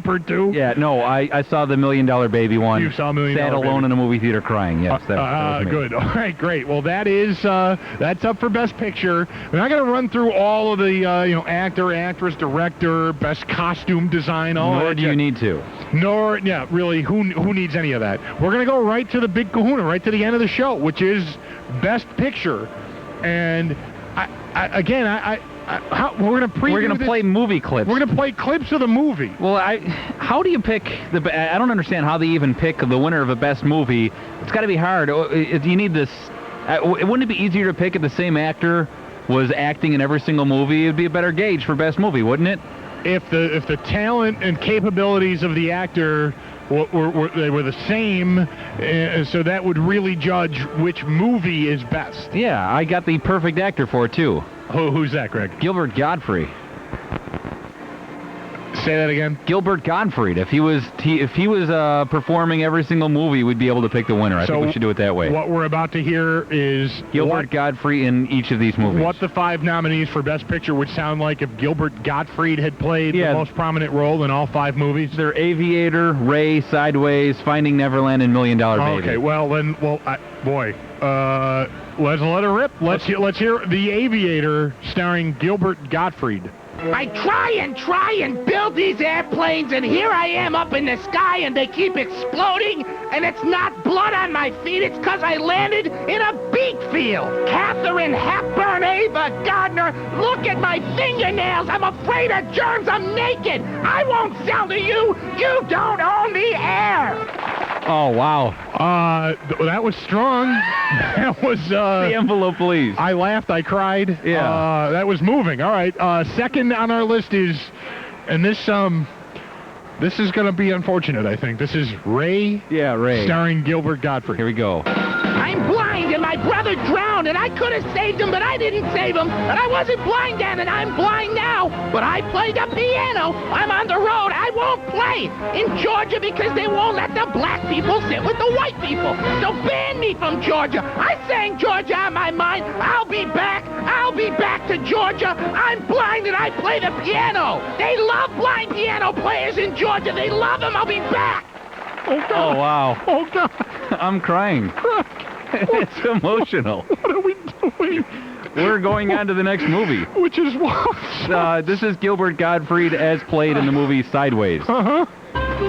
Blackbird too? Yeah, no, I saw the $1 Million Baby one. You saw $1 Million Sat alone Baby. in a movie theater crying. Yes, that was me. Good. All right, great. Well, that's up for Best Picture. We're not going to run through all of the actor, actress, director, best costume design, all Nor that. do you need to. Nor, yeah, really, who needs any of that? We're going to go right to the big kahuna, right to the end of the show, which is Best Picture. And we're going to preview. We're going to play movie clips. We're going to play clips of the movie. Well, how do you pick I don't understand how they even pick the winner of a best movie. It's got to be hard. You need this. Wouldn't it be easier to pick if the same actor was acting in every single movie? It'd be a better gauge for best movie, wouldn't it? If the talent and capabilities of the actor were the same, so that would really judge which movie is best. Yeah, I got the perfect actor for it too. Who's that, Greg? Gilbert Gottfried. Say that again. Gilbert Gottfried. If he was performing every single movie, we'd be able to pick the winner. I think we should do it that way. What we're about to hear is Gilbert Gottfried in each of these movies. What the 5 nominees for Best Picture would sound like if Gilbert Gottfried had played the most prominent role in all 5 movies. They're Aviator, Ray, Sideways, Finding Neverland, and $1 Million Baby. Okay, well then, let's let her rip. Let's hear The Aviator, starring Gilbert Gottfried. I try and build these airplanes, and here I am up in the sky, and they keep exploding, and it's not blood on my feet, it's because I landed in a beet field. Catherine Hepburn, Ava Gardner, look at my fingernails. I'm afraid of germs. I'm naked. I won't sell to you. You don't own the air. Oh, wow. That was strong. That was... the envelope, please. I laughed. I cried. Yeah. That was moving. All right. Second on our list is... And this is going to be unfortunate, I think. This is Ray. Yeah, Ray. Starring Gilbert Gottfried. Here we go. I'm blind, and my brother drowned, and I could have saved him, but I didn't save him. And I wasn't blind then, and I'm blind now. But I played the piano. I'm on the road. I won't play in Georgia because they won't let the black people sit with the white people. So ban me from Georgia. I sang Georgia on my mind. I'll be back. I'll be back to Georgia. I'm blind, and I play the piano. They love blind piano players in Georgia. They love them. I'll be back. Oh, God. Oh, wow. Oh, God. I'm crying. It's emotional. What are we doing? We're going on to the next movie. Which is what? This is Gilbert Gottfried as played in the movie Sideways. Uh-huh.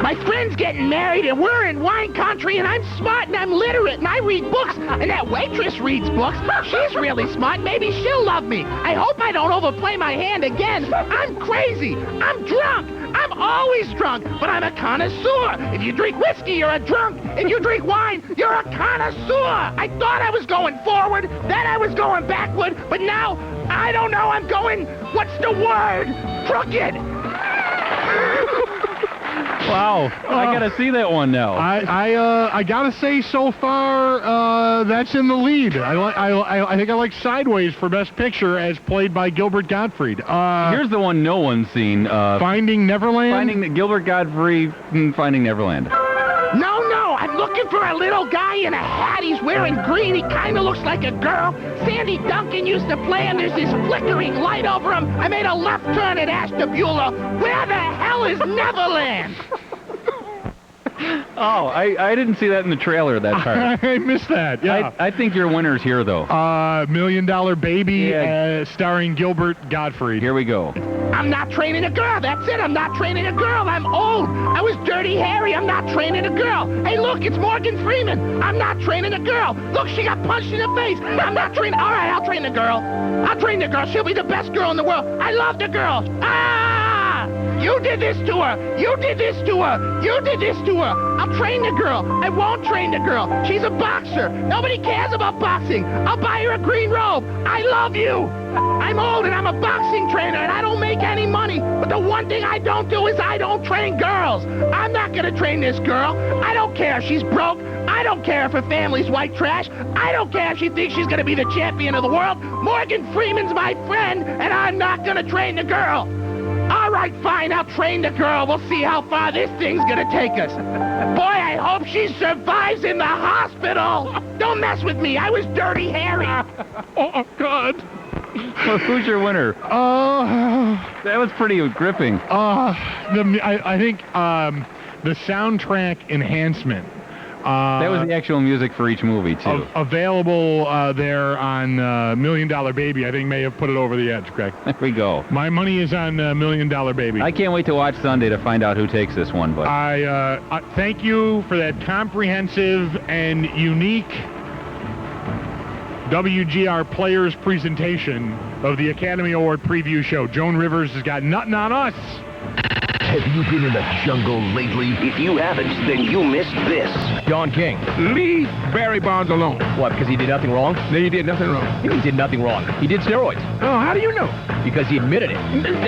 My friend's getting married, and we're in wine country, and I'm smart, and I'm literate, and I read books, and that waitress reads books. She's really smart. Maybe she'll love me. I hope I don't overplay my hand again. I'm crazy. I'm drunk. I'm always drunk, but I'm a connoisseur. If you drink whiskey, you're a drunk. If you drink wine, you're a connoisseur. I thought I was going forward, then I was going backward, but now, I don't know, I'm going, what's the word? Crooked. Wow, I gotta see that one now. I gotta say, so far, that's in the lead. I think I like Sideways for Best Picture as played by Gilbert Gottfried. Here's the one no one's seen. Finding Neverland? Gilbert Gottfried, Finding Neverland. No, I'm looking for a little guy in a hat. He's wearing green. He kind of looks like a girl. Sandy Duncan used to play him. There's this flickering light over him. I made a left turn at Ashtabula. Where the hell is Neverland? Oh, I didn't see that in the trailer, that part. I missed that, yeah. I think your winner's here, though. $1 Million Baby, starring Gilbert Gottfried. Here we go. I'm not training a girl. That's it. I'm not training a girl. I'm old. I was Dirty Harry. I'm not training a girl. Hey, look, it's Morgan Freeman. I'm not training a girl. Look, she got punched in the face. I'm not training. All right, I'll train the girl. I'll train the girl. She'll be the best girl in the world. I love the girl. You did this to her. You did this to her. You did this to her. I'll train the girl. I won't train the girl. She's a boxer. Nobody cares about boxing. I'll buy her a green robe. I love you. I'm old and I'm a boxing trainer and I don't make any money. But the one thing I don't do is I don't train girls. I'm not going to train this girl. I don't care if she's broke. I don't care if her family's white trash. I don't care if she thinks she's going to be the champion of the world. Morgan Freeman's my friend and I'm not going to train the girl. All right, fine, I'll train the girl. We'll see how far this thing's gonna take us. Boy, I hope she survives in the hospital. Don't mess with me. I was Dirty Harry. Oh, God. Well, who's your winner? That was pretty gripping. I think the soundtrack enhancement. That was the actual music for each movie, too. Available there on $1 Million Baby. I think may have put it over the edge, Greg. There we go. My money is on $1 Million Baby. I can't wait to watch Sunday to find out who takes this one. But I thank you for that comprehensive and unique WGR Players presentation of the Academy Award preview show. Joan Rivers has got nothing on us. Have you been in the jungle lately? If you haven't, then you missed this. John King. Leave Barry Bonds alone. What, because he did nothing wrong? No, he did nothing wrong. He did nothing wrong. He did steroids. Oh, how do you know? Because he admitted it.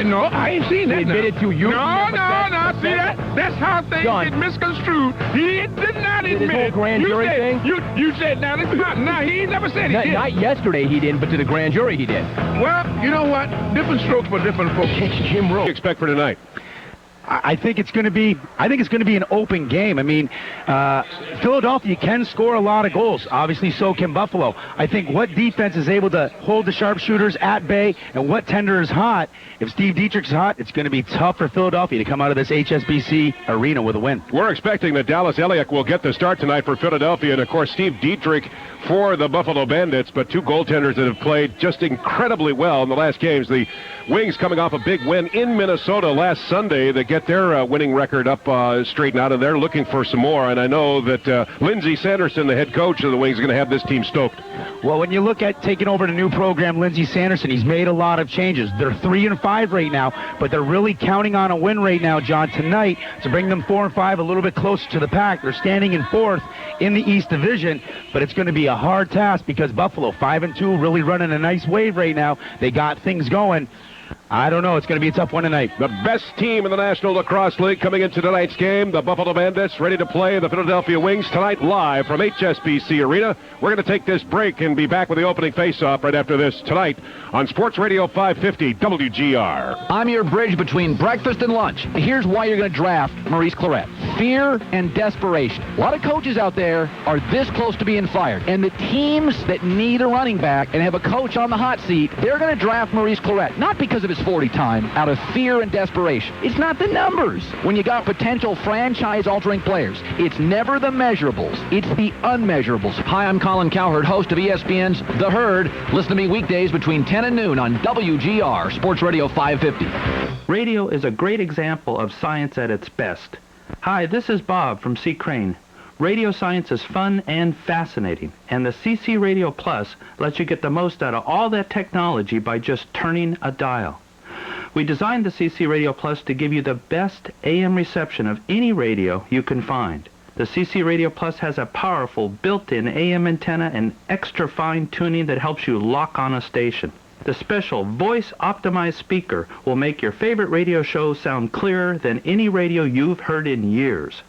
No, I ain't seen that. He admitted to you. No. See that? That's how things John. get misconstrued. He did not admit his whole it. grand jury thing? You said now. Now he ain't never said he did. Not yesterday he didn't, but to the grand jury he did. Well, you know what? Different strokes for different folks. It's Jim Rowe. What do you expect for tonight? I think it's going to be an open game. I mean, Philadelphia can score a lot of goals. Obviously, so can Buffalo. I think what defense is able to hold the sharpshooters at bay and what tender is hot. If Steve Dietrich's hot, it's going to be tough for Philadelphia to come out of this HSBC arena with a win. We're expecting that Dallas Elliott will get the start tonight for Philadelphia, and of course Steve Dietrich for the Buffalo Bandits, but two goaltenders that have played just incredibly well in the last games. The Wings coming off a big win in Minnesota last Sunday. They get their winning record up straightened out, and they're looking for some more. And I know that Lindsey Sanderson, the head coach of the Wings, is going to have this team stoked. Well, when you look at taking over the new program, Lindsey Sanderson, he's made a lot of changes. They're 3-5 right now, but they're really counting on a win right now, John, tonight to bring them 4-5 a little bit closer to the pack. They're standing in 4th in the East Division, but it's going to be a hard task because Buffalo 5-2, really running a nice wave right now. They got things going. I don't know. It's going to be a tough one tonight. The best team in the National Lacrosse League coming into tonight's game, the Buffalo Bandits, ready to play the Philadelphia Wings tonight live from HSBC Arena. We're going to take this break and be back with the opening face-off right after this tonight on Sports Radio 550 WGR. I'm your bridge between breakfast and lunch. Here's why you're going to draft Maurice Clarett. Fear and desperation. A lot of coaches out there are this close to being fired. And the teams that need a running back and have a coach on the hot seat, they're going to draft Maurice Clarett. Not because of his 40 time, out of fear and desperation. It's not the numbers. When you got potential franchise-altering players, it's never the measurables. It's the unmeasurables. Hi, I'm Colin Cowherd, host of ESPN's The Herd. Listen to me weekdays between 10 and noon on WGR, Sports Radio 550. Radio is a great example of science at its best. Hi, this is Bob from C. Crane. Radio science is fun and fascinating, and the CC Radio Plus lets you get the most out of all that technology by just turning a dial. We designed the CC Radio Plus to give you the best AM reception of any radio you can find. The CC Radio Plus has a powerful built-in AM antenna and extra fine tuning that helps you lock on a station. The special voice-optimized speaker will make your favorite radio show sound clearer than any radio you've heard in years.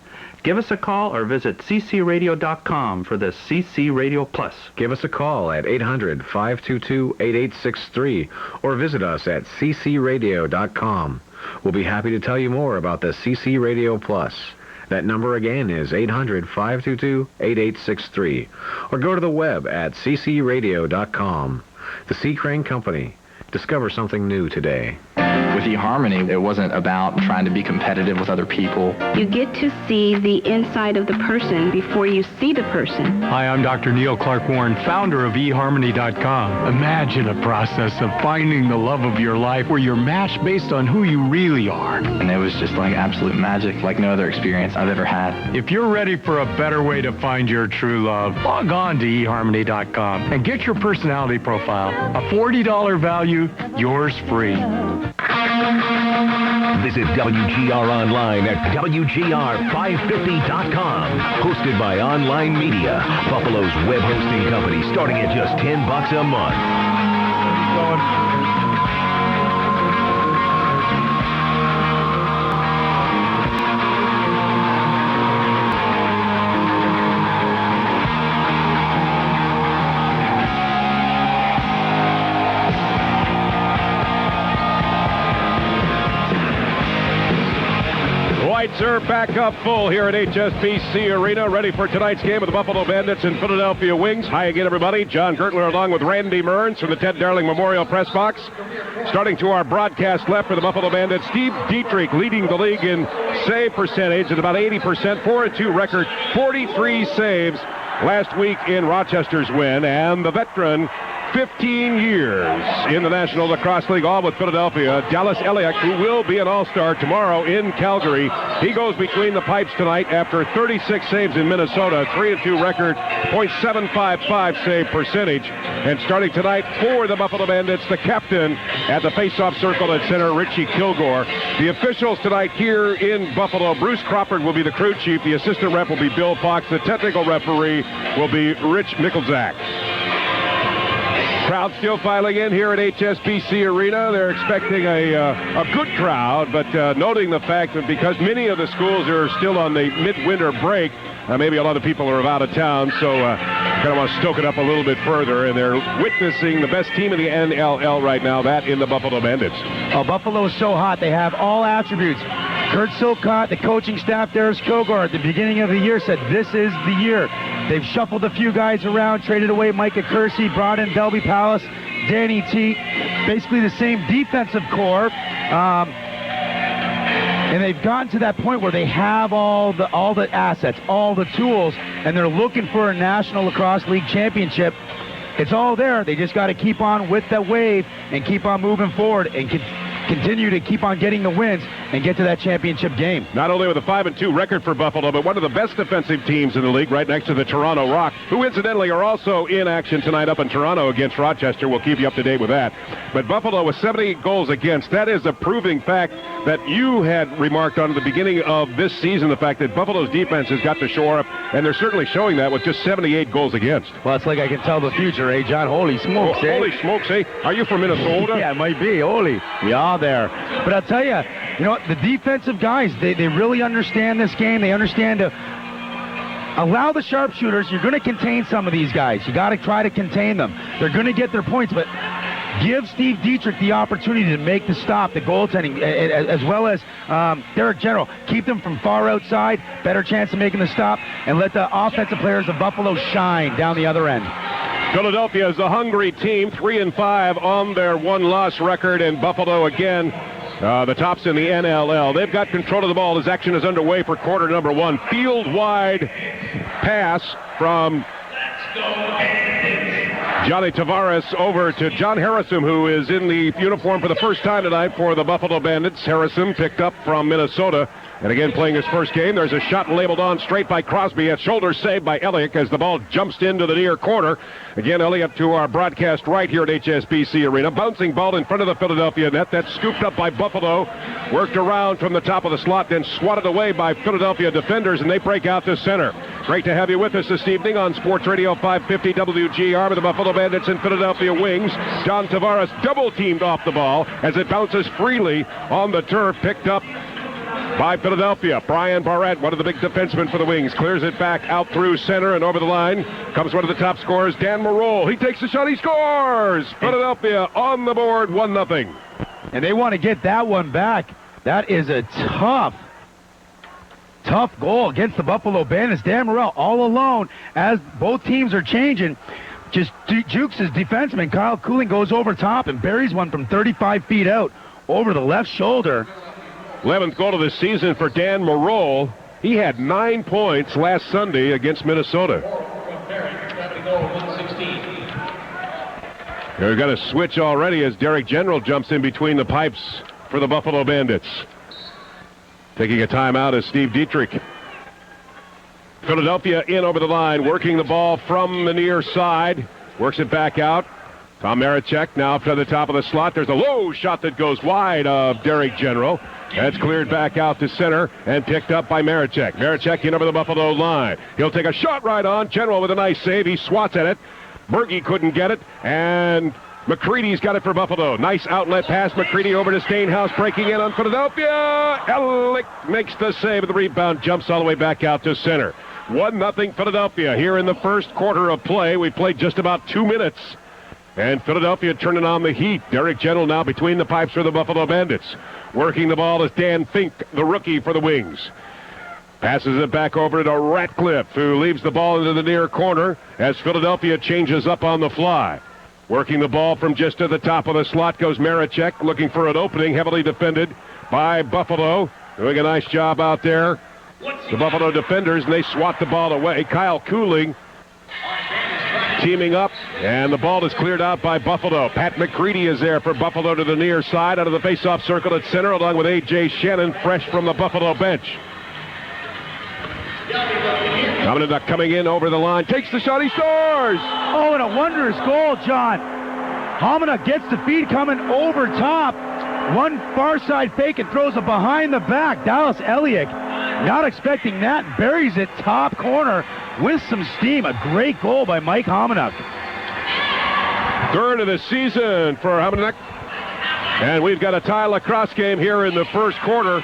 Give us a call or visit ccradio.com for the CC Radio Plus. Give us a call at 800-522-8863 or visit us at ccradio.com. We'll be happy to tell you more about the CC Radio Plus. That number again is 800-522-8863 or go to the web at ccradio.com. The C. Crane Company. Discover something new today. With eHarmony, it wasn't about trying to be competitive with other people. You get to see the inside of the person before you see the person. Hi, I'm Dr. Neil Clark Warren, founder of eHarmony.com. Imagine a process of finding the love of your life where you're matched based on who you really are. And it was just like absolute magic, like no other experience I've ever had. If you're ready for a better way to find your true love, log on to eHarmony.com and get your personality profile. A $40 value, yours free. Visit WGR online at WGR550.com. Hosted by Online Media, Buffalo's web hosting company, starting at just $10 a month. Lights are back up full here at HSBC Arena, ready for tonight's game of the Buffalo Bandits and Philadelphia Wings. Hi again, everybody. John Gertler along with Randy Mearns from the Ted Darling Memorial Press Box. Starting to our broadcast left for the Buffalo Bandits, Steve Dietrich leading the league in save percentage at about 80%, 4-2 record, 43 saves last week in Rochester's win, and the veteran, 15 years in the National Lacrosse League, all with Philadelphia, Dallas Elliott, who will be an all-star tomorrow in Calgary. He goes between the pipes tonight after 36 saves in Minnesota, 3-2 record, .755 save percentage. And starting tonight for the Buffalo Bandits, the captain at the face-off circle at center, Richie Kilgore. The officials tonight here in Buffalo, Bruce Crawford will be the crew chief. The assistant ref will be Bill Fox. The technical referee will be Rich Mickelzak. Crowd still filing in here at HSBC Arena. They're expecting a good crowd, but noting the fact that because many of the schools are still on the midwinter break, maybe a lot of people are out of town, so kind of want to stoke it up a little bit further, and they're witnessing the best team in the NLL right now, that in the Buffalo Bandits. Oh, Buffalo is so hot. They have all attributes. Kurt Silcott, the coaching staff, Darius Kilgore, at the beginning of the year said this is the year. They've shuffled a few guys around, traded away Micah Kersey, brought in Delby Palace, Danny T, basically the same defensive core. And they've gotten to that point where they have all the assets, all the tools, and they're looking for a National Lacrosse League championship. It's all there. They just got to keep on with that wave and keep on moving forward and continue to keep on getting the wins and get to that championship game. Not only with a 5-2 record for Buffalo, but one of the best defensive teams in the league right next to the Toronto Rock, who incidentally are also in action tonight up in Toronto against Rochester. We'll keep you up to date with that. But Buffalo with 78 goals against, that is a proving fact that you had remarked on at the beginning of this season, the fact that Buffalo's defense has got to shore up, and they're certainly showing that with just 78 goals against. Well, it's like I can tell the future, eh, John? Holy smokes, eh? Holy smokes, eh? Are you from Minnesota? Yeah, it might be. Holy. We are there. But I'll tell you, you know what, the defensive guys, they really understand this game. They understand to allow the sharpshooters. You're going to contain some of these guys. You got to try to contain them. They're going to get their points, but give Steve Dietrich the opportunity to make the stop, the goaltending, as well as Derek General. Keep them from far outside, better chance of making the stop, and let the offensive players of Buffalo shine down the other end. Philadelphia is a hungry team, 3-5 on their one-loss record, and Buffalo again, the tops in the NLL. They've got control of the ball as action is underway for quarter number one. Field-wide pass from Johnny Tavares over to John Harrison, who is in the uniform for the first time tonight for the Buffalo Bandits. Harrison picked up from Minnesota. And again, playing his first game, there's a shot labeled on straight by Crosby. A shoulder saved by Elliott as the ball jumps into the near corner. Again, Elliott to our broadcast right here at HSBC Arena. Bouncing ball in front of the Philadelphia net. That's scooped up by Buffalo. Worked around from the top of the slot, then swatted away by Philadelphia defenders, and they break out to center. Great to have you with us this evening on Sports Radio 550 WGR with the Buffalo Bandits and Philadelphia Wings. John Tavares double-teamed off the ball as it bounces freely on the turf, picked up by Philadelphia. Brian Barrett, one of the big defensemen for the Wings, clears it back out through center and over the line. Comes one of the top scorers, Dan Marole. He takes the shot, he scores! Philadelphia on the board, 1-0. And they want to get that one back. That is a tough goal against the Buffalo Bandits. Dan Marole all alone as both teams are changing. Just jukes his defenseman. Kyle Cooling goes over top and buries one from 35 feet out over the left shoulder. 11th goal of the season for Dan Marole. He had 9 points last Sunday against Minnesota. They've got a switch already as Derek General jumps in between the pipes for the Buffalo Bandits. Taking a timeout is Steve Dietrich. Philadelphia in over the line, working the ball from the near side. Works it back out. Tom Maricek now up to the top of the slot. There's a low shot that goes wide of Derek General. That's cleared back out to center and picked up by Maricek. Maricek in over the Buffalo line. He'll take a shot right on. General with a nice save. He swats at it. Berge couldn't get it. And McCready's got it for Buffalo. Nice outlet pass. McCready over to Stainhouse, breaking in on Philadelphia. Ellick makes the save. The rebound jumps all the way back out to center. 1-0 Philadelphia here in the first quarter of play. We played just about 2 minutes. And Philadelphia turning on the heat. Derek General now between the pipes for the Buffalo Bandits. Working the ball is Dan Fink, the rookie for the Wings. Passes it back over to Ratcliffe, who leaves the ball into the near corner as Philadelphia changes up on the fly. Working the ball from just to the top of the slot goes Marichek, looking for an opening, heavily defended by Buffalo. Doing a nice job out there. The Buffalo defenders, and they swat the ball away. Kyle Cooling teaming up, and the ball is cleared out by Buffalo. Pat McCready is there for Buffalo to the near side, out of the face-off circle at center, along with A.J. Shannon, fresh from the Buffalo bench. Hamanuk coming in over the line, takes the shot, he scores! Oh, and a wondrous goal, John. Hamanuk gets the feed coming over top. One far side fake and throws it behind the back. Dallas Elliott, not expecting that, buries it top corner with some steam. A great goal by Mike Hamanuk. Third of the season for Hamanuk. And we've got a tie lacrosse game here in the first quarter.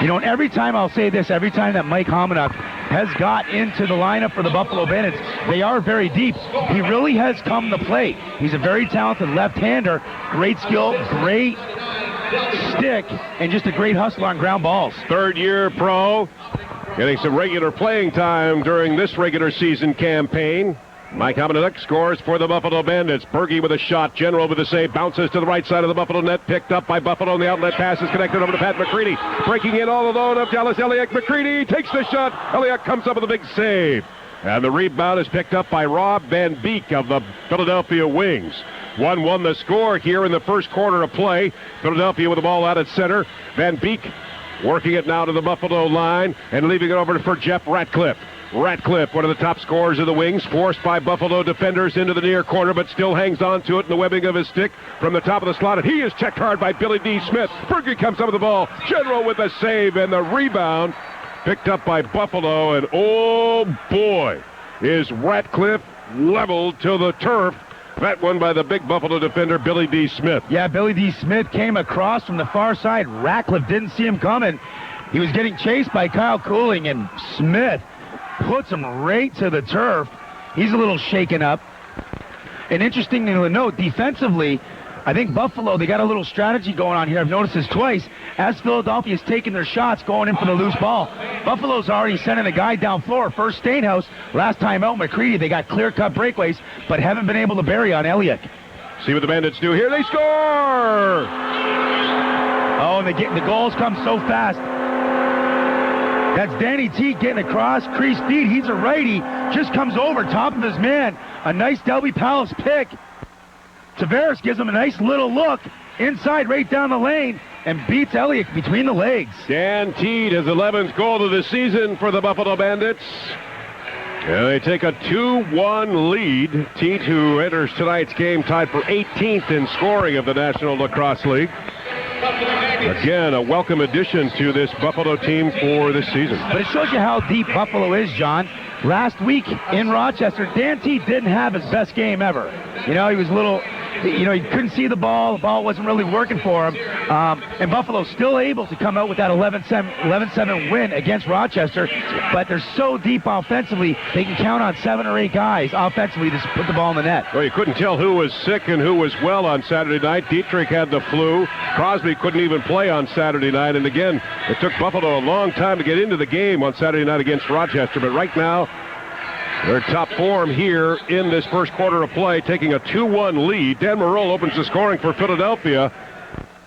You know, and every time I'll say this, every time that Mike Hamanuk has got into the lineup for the Buffalo Bandits, they are very deep. He really has come to play. He's a very talented left-hander, great skill, great stick, and just a great hustler on ground balls. Third-year pro, getting some regular playing time during this regular season campaign. Mike Hamanuk scores for the Buffalo Bandits. Berge with a shot. General with a save. Bounces to the right side of the Buffalo net. Picked up by Buffalo. And the outlet pass is connected over to Pat McCready. Breaking in all alone of Dallas Elliott. McCready takes the shot. Elliott comes up with a big save. And the rebound is picked up by Rob Van Beek of the Philadelphia Wings. 1-1 the score here in the first quarter of play. Philadelphia with the ball out at center. Van Beek working it now to the Buffalo line and leaving it over for Jeff Ratcliffe. Ratcliffe, one of the top scorers of the Wings, forced by Buffalo defenders into the near corner, but still hangs on to it in the webbing of his stick from the top of the slot, and he is checked hard by Billy D. Smith. Berge comes up with the ball. General with the save, and the rebound picked up by Buffalo, and oh boy, is Ratcliffe leveled to the turf. That one by the big Buffalo defender, Billy D. Smith. Yeah, Billy D. Smith came across from the far side. Ratcliffe didn't see him coming. He was getting chased by Kyle Cooling, and Smith puts him right to the turf. He's a little shaken up. And interesting to note, defensively, I think Buffalo, they got a little strategy going on here. I've noticed this twice. As Philadelphia's taking their shots, going in for the loose ball, Buffalo's already sending a guy down floor. First Stainhouse, last time out, McCready. They got clear-cut breakaways, but haven't been able to bury on Elliott. See what the Bandits do here. They score! Oh, and the goals come so fast. That's Danny Teague getting across, crease feed. He's a righty, just comes over top of his man. A nice Delby Palace pick. Tavares gives him a nice little look inside right down the lane and beats Elliott between the legs. Dan Teague, his 11th goal of the season for the Buffalo Bandits. And they take a 2-1 lead. Teague, who enters tonight's game tied for 18th in scoring of the National Lacrosse League. Again, a welcome addition to this Buffalo team for this season. But it shows you how deep Buffalo is, John. Last week in Rochester, Dan T didn't have his best game ever. You know, he was a little, he couldn't see the ball. The ball wasn't really working for him. And Buffalo's still able to come out with that 11-7 win against Rochester. But they're so deep offensively, they can count on 7 or 8 guys offensively to put the ball in the net. Well, you couldn't tell who was sick and who was well on Saturday night. Dietrich had the flu. Crosby couldn't even play on Saturday night. And again, it took Buffalo a long time to get into the game on Saturday night against Rochester. But right now, their top form here in this first quarter of play, taking a 2-1 lead. Dan Morrell opens the scoring for Philadelphia.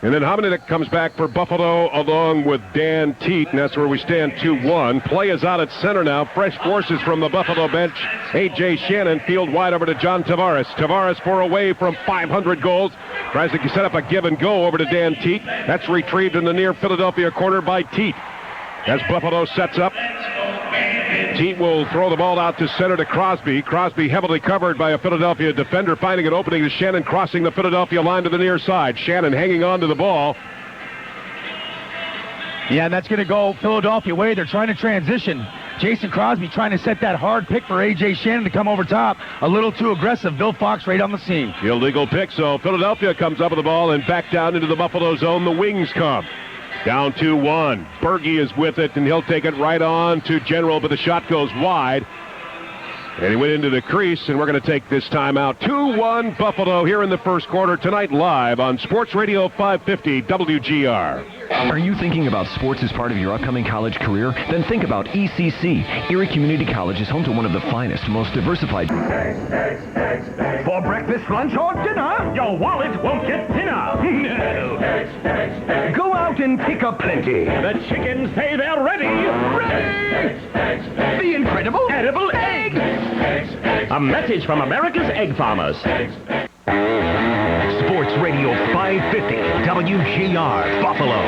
And then Hamanuk comes back for Buffalo along with Dan Teat, and that's where we stand 2-1. Play is out at center now. Fresh forces from the Buffalo bench. A.J. Shannon field wide over to John Tavares. Tavares for away from 500 goals. Tries to set up a give and go over to Dan Teat. That's retrieved in the near Philadelphia corner by Teat. As Buffalo sets up, Teat will throw the ball out to center to Crosby. Crosby heavily covered by a Philadelphia defender, finding an opening to Shannon, crossing the Philadelphia line to the near side. Shannon hanging on to the ball. Yeah, and that's going to go Philadelphia way. They're trying to transition. Jason Crosby trying to set that hard pick for A.J. Shannon to come over top. A little too aggressive. Bill Fox right on the scene. Illegal pick, so Philadelphia comes up with the ball and back down into the Buffalo zone. The Wings come. Down 2-1. Berge is with it, and he'll take it right on to General, but the shot goes wide. And he went into the crease, and we're going to take this time out. 2-1 Buffalo here in the first quarter tonight live on Sports Radio 550 WGR. Are you thinking about sports as part of your upcoming college career? Then think about ECC. Erie Community College is home to one of the finest, most diversified... For breakfast, lunch, or dinner, your wallet won't get thinner. No. Go out and pick up plenty. The chickens say they're ready. Ready! The incredible edible egg. A message from America's egg farmers. Sports Radio 550 WGR Buffalo.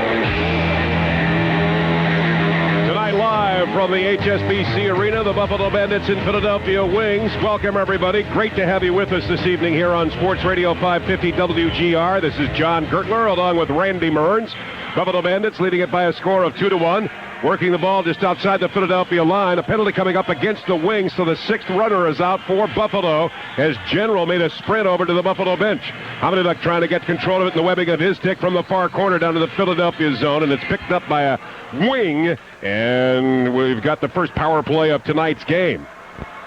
Tonight live from the HSBC Arena, the Buffalo Bandits and Philadelphia Wings. Welcome, everybody. Great to have you with us this evening here on Sports Radio 550 WGR. This is John Gertler along with Randy Mearns. Buffalo Bandits leading it by a score of 2-1. Working the ball just outside the Philadelphia line. A penalty coming up against the Wings, so the sixth runner is out for Buffalo as General made a sprint over to the Buffalo bench. Hamidullah trying to get control of it in the webbing of his stick from the far corner down to the Philadelphia zone, and it's picked up by a Wing, and we've got the first power play of tonight's game.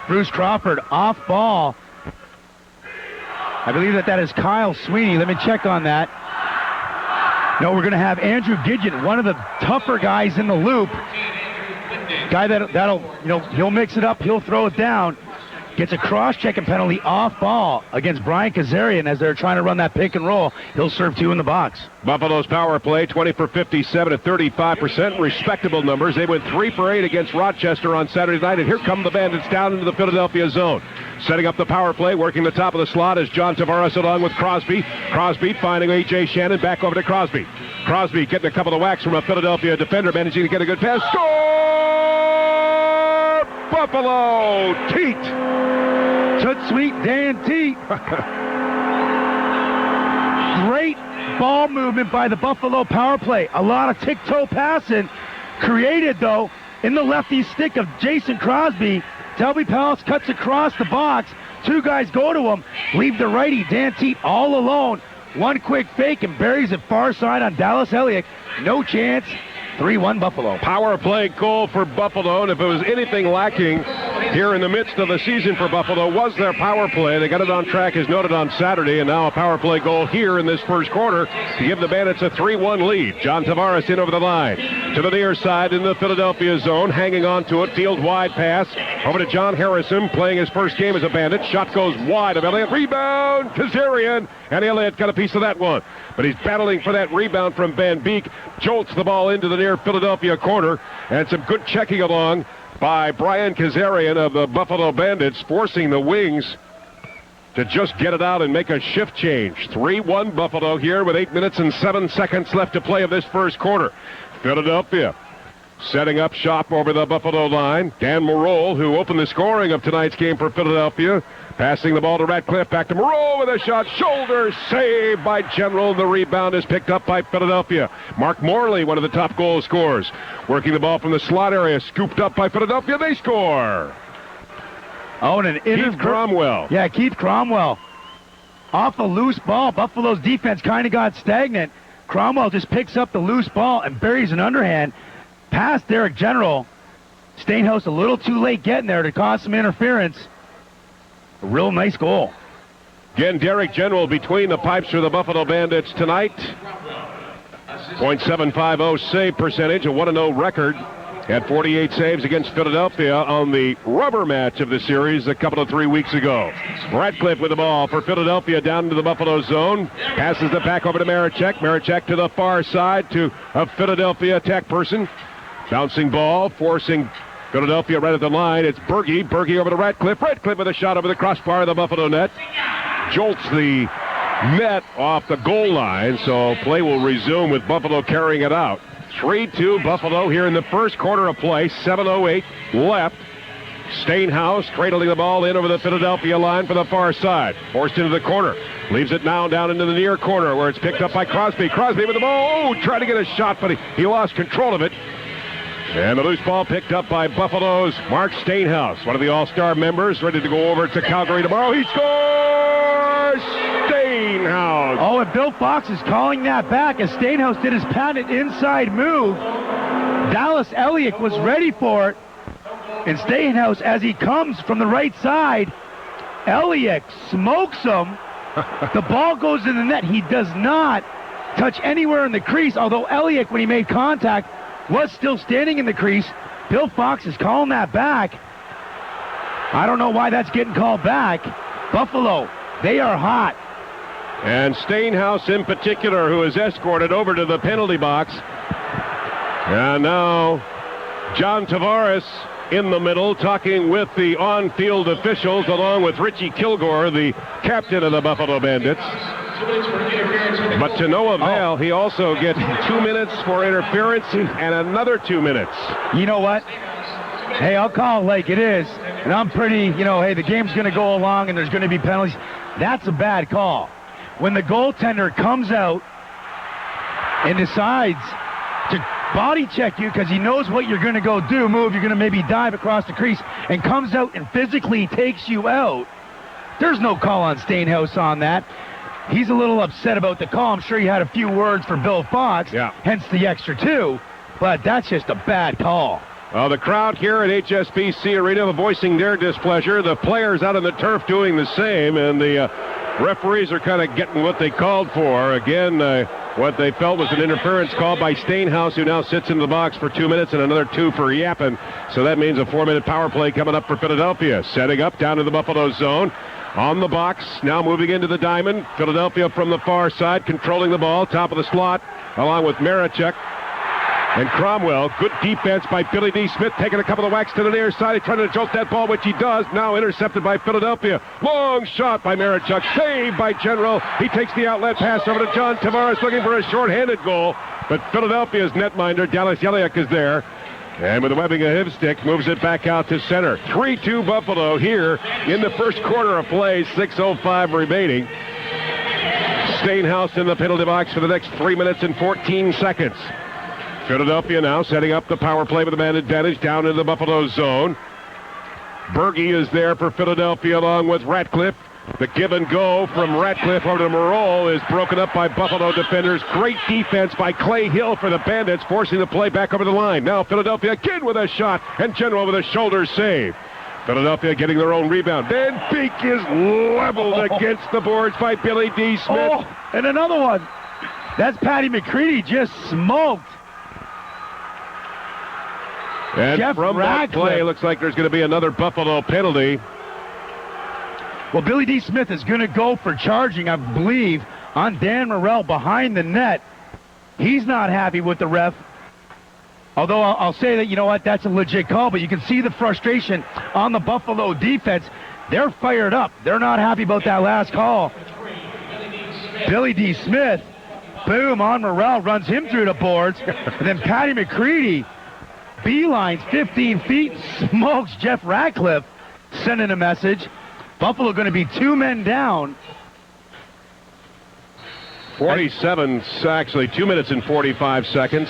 Bruce Crawford off ball. I believe that is Kyle Sweeney. Let me check on that. No, we're going to have Andrew Gidget, one of the tougher guys in the loop. Guy that'll he'll mix it up, he'll throw it down. Gets a cross-checking penalty off ball against Brian Kazarian as they're trying to run that pick and roll. He'll serve two in the box. Buffalo's power play, 20 for 57 at 35%. Respectable numbers. They went 3 for 8 against Rochester on Saturday night, and here come the Bandits down into the Philadelphia zone. Setting up the power play, working the top of the slot is John Tavares along with Crosby. Crosby finding A.J. Shannon, back over to Crosby. Crosby getting a couple of whacks from a Philadelphia defender, managing to get a good pass. Score! Buffalo! Teat! Toot sweet Dan Teat. Great ball movement by the Buffalo power play. A lot of tick-toe passing created, though, in the lefty stick of Jason Crosby. Delby Palace cuts across the box. Two guys go to him. Leave the righty, Dan Teat, all alone. One quick fake and buries it far side on Dallas Elliott. No chance. 3-1 Buffalo. Power play goal for Buffalo, and if it was anything lacking here in the midst of the season for Buffalo was their power play. They got it on track as noted on Saturday, and now a power play goal here in this first quarter to give the Bandits a 3-1 lead. John Tavares in over the line. To the near side in the Philadelphia zone, hanging on to it. Field wide pass over to John Harrison, playing his first game as a Bandit. Shot goes wide of Elliott. Rebound, Kazarian, and Elliott got a piece of that one. But he's battling for that rebound from Van Beek. Jolts the ball into the near Philadelphia corner, and some good checking along by Brian Kazarian of the Buffalo Bandits, forcing the Wings to just get it out and make a shift change. 3-1 Buffalo here with 8 minutes and 7 seconds left to play of this first quarter. Philadelphia setting up shop over the Buffalo line. Dan Morrell, who opened the scoring of tonight's game for Philadelphia, passing the ball to Ratcliffe, back to Morrell with a shot, shoulder save by General. The rebound is picked up by Philadelphia. Mark Morley, one of the top goal scorers, working the ball from the slot area, scooped up by Philadelphia. They score. Oh, and Keith Cromwell. Yeah, Keith Cromwell. Off a loose ball. Buffalo's defense kind of got stagnant. Cromwell just picks up the loose ball and buries an underhand past Derek General. Stainhouse a little too late getting there to cause some interference. A real nice goal. Again, Derek General between the pipes for the Buffalo Bandits tonight. .750 save percentage, a 1-0 record. Had 48 saves against Philadelphia on the rubber match of the series a couple of 3 weeks ago. Ratcliffe with the ball for Philadelphia down into the Buffalo zone. Passes the back over to Marichek. Marichek to the far side to a Philadelphia attack person. Bouncing ball, forcing Philadelphia right at the line. It's Berge. Berge over to Ratcliffe. Ratcliffe with a shot over the crossbar of the Buffalo net. Jolts the net off the goal line, so play will resume with Buffalo carrying it out. 3-2 Buffalo here in the first quarter of play. 7:08 left. Stainhouse cradling the ball in over the Philadelphia line for the far side. Forced into the corner. Leaves it now down into the near corner where it's picked up by Crosby. Crosby with the ball. Oh, tried to get a shot, but he lost control of it. And the loose ball picked up by Buffalo's Mark Stainhouse, one of the all-star members, ready to go over to Calgary tomorrow. He scores! Stainhouse! Oh, and Bill Fox is calling that back as Stainhouse did his patented inside move. Dallas Elliott was ready for it. And Stainhouse, as he comes from the right side, Elliott smokes him. The ball goes in the net. He does not touch anywhere in the crease, although Elliott, when he made contact, was still standing in the crease. Bill Fox is calling that back. I don't know why that's getting called back. Buffalo, they are hot. And Stainhouse in particular, who is escorted over to the penalty box. And now John Tavares in the middle, talking with the on-field officials, along with Richie Kilgore, the captain of the Buffalo Bandits. But to no avail, he also gets 2 minutes for interference and another 2 minutes. You know what? Hey, I'll call it like it is. And I'm pretty, hey, the game's going to go along and there's going to be penalties. That's a bad call. When the goaltender comes out and decides to body check you because he knows what you're going to go do, move, you're going to maybe dive across the crease, and comes out and physically takes you out, there's no call on Stainhouse on that. He's a little upset about the call. I'm sure he had a few words for Bill Fox, hence the extra 2, but that's just a bad call. Well, the crowd here at HSBC Arena voicing their displeasure. The players out on the turf doing the same, and the referees are kind of getting what they called for. Again, what they felt was an interference call by Stainhouse, who now sits in the box for 2 minutes and another 2 for Yappin. So that means a 4-minute power play coming up for Philadelphia. Setting up down to the Buffalo zone. On the box, now moving into the diamond. Philadelphia from the far side, controlling the ball, top of the slot, along with Marichuk. And Cromwell, good defense by Billy D. Smith, taking a couple of whacks to the near side. He's trying to jolt that ball, which he does. Now intercepted by Philadelphia. Long shot by Marichuk, saved by General. He takes the outlet pass over to John Tavares, looking for a short-handed goal. But Philadelphia's netminder, Dallas Yeliak, is there. And with the webbing of his stick, moves it back out to center. 3-2 Buffalo here in the first quarter of play, 6:05 remaining. Stainhouse in the penalty box for the next 3 minutes and 14 seconds. Philadelphia now setting up the power play with a man advantage down into the Buffalo zone. Berge is there for Philadelphia along with Ratcliffe. The give and go from Ratcliffe over to Marole is broken up by Buffalo defenders. Great defense by Clay Hill for the Bandits, forcing the play back over the line. Now Philadelphia again with a shot, and General with a shoulder save. Philadelphia getting their own rebound. Van Beek is leveled against the boards by Billy D. Smith. Oh, and another one. That's Patty McCready just smoked. And Jeff from Ratcliffe. that play, looks like there's going to be another Buffalo penalty. Well, Billy D. Smith is going to go for charging, I believe, on Dan Morrell behind the net. He's not happy with the ref. Although I'll say that, you know what, that's a legit call, but you can see the frustration on the Buffalo defense. They're fired up. They're not happy about that last call. Billy D. Smith, boom, on Morrell, runs him through the boards. And then Patty McCready beelines 15 feet, smokes Jeff Ratcliffe, sending a message. Buffalo going to be 2 men down. 47, actually 2 minutes and 45 seconds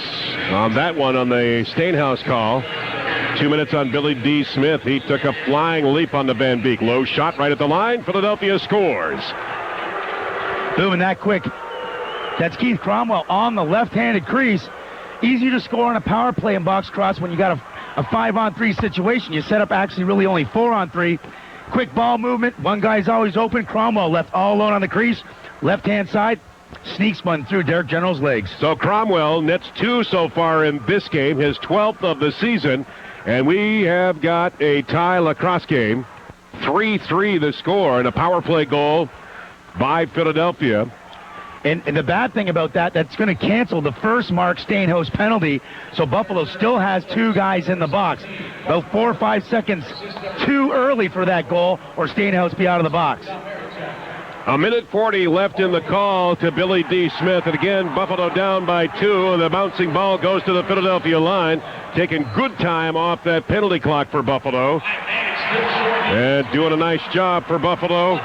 on that one on the Stainhouse call. 2 minutes on Billy D. Smith. He took a flying leap on the Van Beek. Low shot right at the line. Philadelphia scores. Boom, and that quick. That's Keith Cromwell on the left-handed crease. Easier to score on a power play in box cross when you got a 5-on-3 situation. You set up actually really only 4-on-3. Quick ball movement. One guy's always open. Cromwell left all alone on the crease. Left-hand side. Sneaks one through Derek General's legs. So Cromwell nets 2 so far in this game, his 12th of the season. And we have got a tie lacrosse game. 3-3 the score, and a power play goal by Philadelphia. And the bad thing about that's going to cancel the first Mark Stainhouse penalty. So Buffalo still has 2 guys in the box. About 4 or 5 seconds too early for that goal, or Stainhouse be out of the box. A minute 40 left in the call to Billy D. Smith. And again, Buffalo down by 2. And the bouncing ball goes to the Philadelphia line. Taking good time off that penalty clock for Buffalo. And doing a nice job for Buffalo.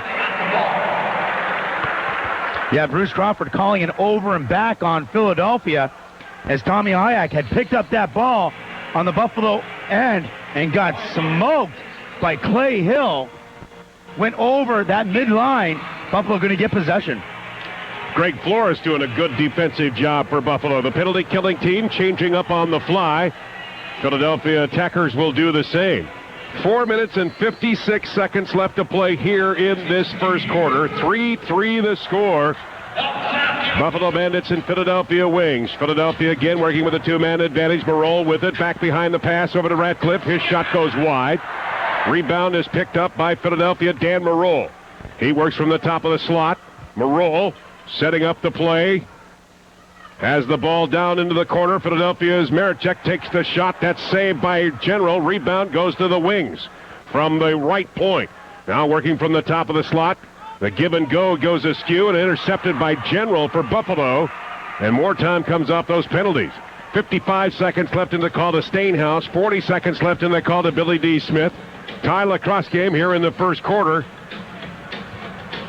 Yeah, Bruce Crawford calling an over and back on Philadelphia as Tommy Hayek had picked up that ball on the Buffalo end and got smoked by Clay Hill. Went over that midline. Buffalo going to get possession. Greg Flores doing a good defensive job for Buffalo. The penalty killing team changing up on the fly. Philadelphia attackers will do the same. 4 minutes and 56 seconds left to play here in this first quarter. 3-3 the score. Buffalo Bandits and Philadelphia Wings. Philadelphia again working with a two-man advantage. Marole with it. Back behind the pass over to Ratcliffe. His shot goes wide. Rebound is picked up by Philadelphia, Dan Marole. He works from the top of the slot. Marole setting up the play. Has the ball down into the corner. Philadelphia's Marichek takes the shot. That's saved by General. Rebound goes to the Wings from the right point. Now working from the top of the slot. The give and go goes askew and intercepted by General for Buffalo. And more time comes off those penalties. 55 seconds left in the call to Stainhouse. 40 seconds left in the call to Billy D. Smith. Tie lacrosse game here in the first quarter.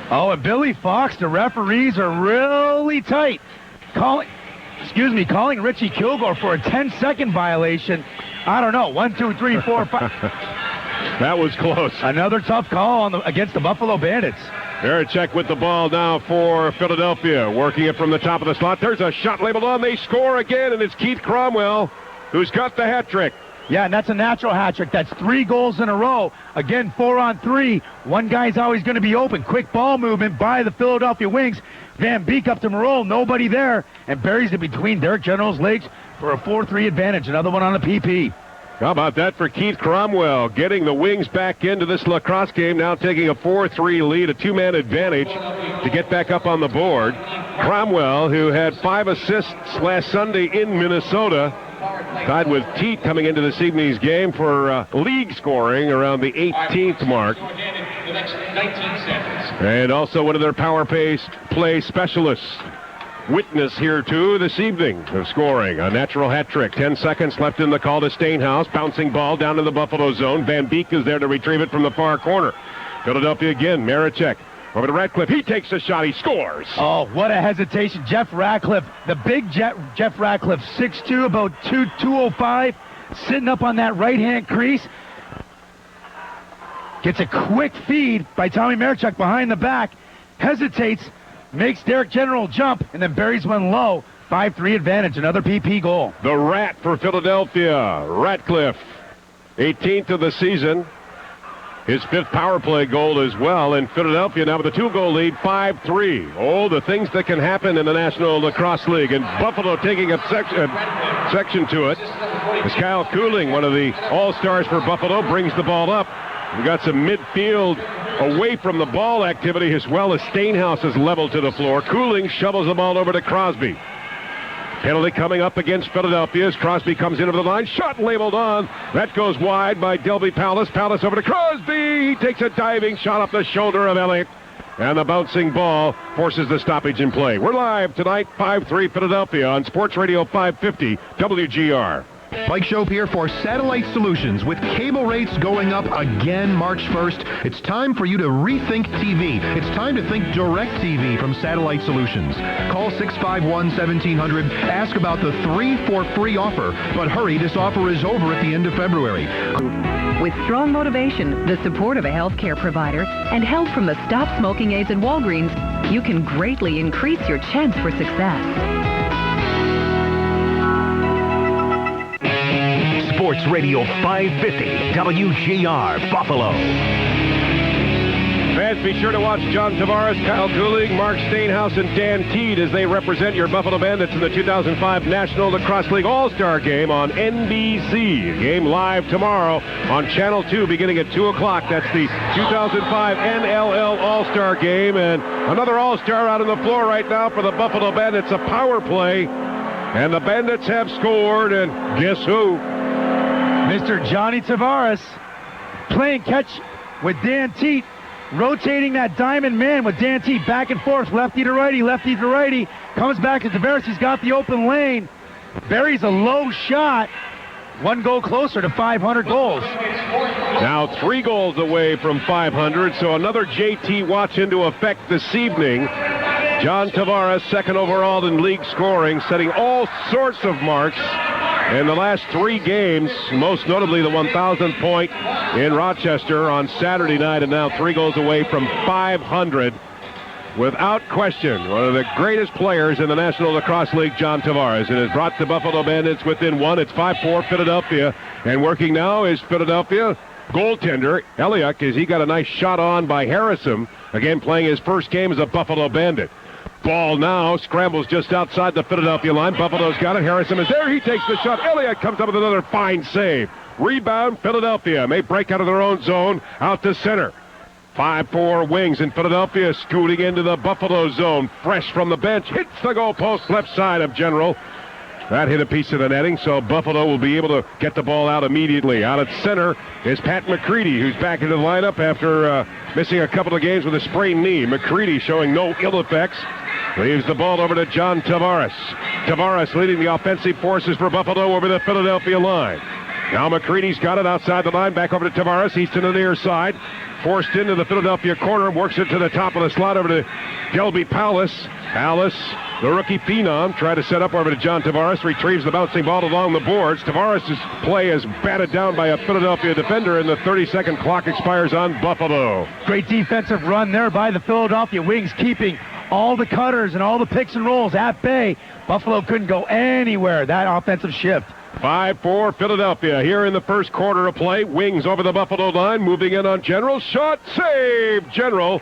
Oh, and Billy Fox, the referees are really tight. Calling Richie Kilgore for a 10-second violation. I don't know. 1, 2, 3, 4, 5. That was close. Another tough call against the Buffalo Bandits. Marichek with the ball now for Philadelphia. Working it from the top of the slot. There's a shot labeled on. They score again, and it's Keith Cromwell who's got the hat trick. Yeah, and that's a natural hat trick. That's 3 goals in a row. Again, 4 on 3. One guy's always going to be open. Quick ball movement by the Philadelphia Wings. Van Beek up to Marole. Nobody there. And buries it between Derek General's legs for a 4-3 advantage. Another one on a PP. How about that for Keith Cromwell, getting the Wings back into this lacrosse game, now taking a 4-3 lead, a two-man advantage to get back up on the board. Cromwell, who had 5 assists last Sunday in Minnesota, tied with Teat coming into this evening's game for league scoring around the 18th mark. And also one of their power play specialists. Witness here, too, this evening of scoring. A natural hat trick. 10 seconds left in the call to Stainhouse. Bouncing ball down to the Buffalo zone. Van Beek is there to retrieve it from the far corner. Philadelphia again. Marichek over to Ratcliffe. He takes a shot. He scores. Oh, what a hesitation. Jeff Ratcliffe, the big Jeff Ratcliffe, 6'2", about 205, sitting up on that right-hand crease. Gets a quick feed by Tommy Marichek behind the back. Hesitates. Makes Derek General jump, and then buries one low. 5-3 advantage, another PP goal. The Rat for Philadelphia. Ratcliffe, 18th of the season. His 5th power play goal as well. And Philadelphia now with a 2-goal lead, 5-3. Oh, the things that can happen in the National Lacrosse League. And Buffalo taking a section to it. As Kyle Cooling, one of the all-stars for Buffalo, brings the ball up. We got some midfield away from the ball activity as well as Stainhouse is leveled to the floor. Cooling shovels the ball over to Crosby. Penalty coming up against Philadelphia as Crosby comes in over the line. Shot labeled on. That goes wide by Delby Pallas. Pallas over to Crosby. He takes a diving shot off the shoulder of Elliott. And the bouncing ball forces the stoppage in play. We're live tonight, 5-3 Philadelphia on Sports Radio 550 WGR. Mike Shope here for Satellite Solutions. With cable rates going up again March 1st, it's time for you to rethink TV. It's time to think Direct TV from Satellite Solutions. Call 651-1700. Ask about the 3 for free offer. But hurry, this offer is over at the end of February. With strong motivation, the support of a healthcare provider, and help from the Stop Smoking Aids at Walgreens, you can greatly increase your chance for success. Sports Radio 550 WGR Buffalo. Fans, be sure to watch John Tavares, Kyle Cooling, Mark Stainhouse, and Dan Teed as they represent your Buffalo Bandits in the 2005 National Lacrosse League All-Star Game on NBC. Game live tomorrow on Channel 2 beginning at 2 o'clock. That's the 2005 NLL All-Star Game. And another All-Star out on the floor right now for the Buffalo Bandits, a power play. And the Bandits have scored, and guess who? Mr. Johnny Tavares playing catch with Dan Teet, rotating that diamond man with Dan Teet back and forth, lefty to righty, comes back to Tavares. He's got the open lane, buries a low shot, 1 goal closer to 500 goals. Now 3 goals away from 500, so another JT watch into effect this evening. John Tavares, 2nd overall in league scoring, setting all sorts of marks in the last 3 games, most notably the 1,000th point in Rochester on Saturday night, and now 3 goals away from 500. without question, one of the greatest players in the National Lacrosse League, John Tavares, and has brought the Buffalo Bandits within one. It's 5-4 Philadelphia, and working now is Philadelphia goaltender Eliuk, as he got a nice shot on by Harrison, again playing his first game as a Buffalo Bandit. Ball now scrambles just outside the Philadelphia line. Buffalo's got it. Harrison is there. He takes the shot. Eliuk comes up with another fine save. Rebound, Philadelphia may break out of their own zone out to center. 5-4 Wings, in Philadelphia scooting into the Buffalo zone. Fresh from the bench, hits the goalpost left side of General. That hit a piece of the netting, so Buffalo will be able to get the ball out immediately. Out at center is Pat McCready, who's back into the lineup after missing a couple of games with a sprained knee. McCready showing no ill effects. Leaves the ball over to John Tavares. Tavares leading the offensive forces for Buffalo over the Philadelphia line. Now McCready's got it outside the line, back over to Tavares. He's to the near side. Forced into the Philadelphia corner, works it to the top of the slot over to Gelby Pallas. Pallas, the rookie phenom, tried to set up over to John Tavares, retrieves the bouncing ball along the boards. Tavares' play is batted down by a Philadelphia defender, and the 30-second clock expires on Buffalo. Great defensive run there by the Philadelphia Wings, keeping all the cutters and all the picks and rolls at bay. Buffalo couldn't go anywhere, that offensive shift. 5-4 Philadelphia here in the first quarter of play. Wings over the Buffalo line, moving in on General. Shot, save, General.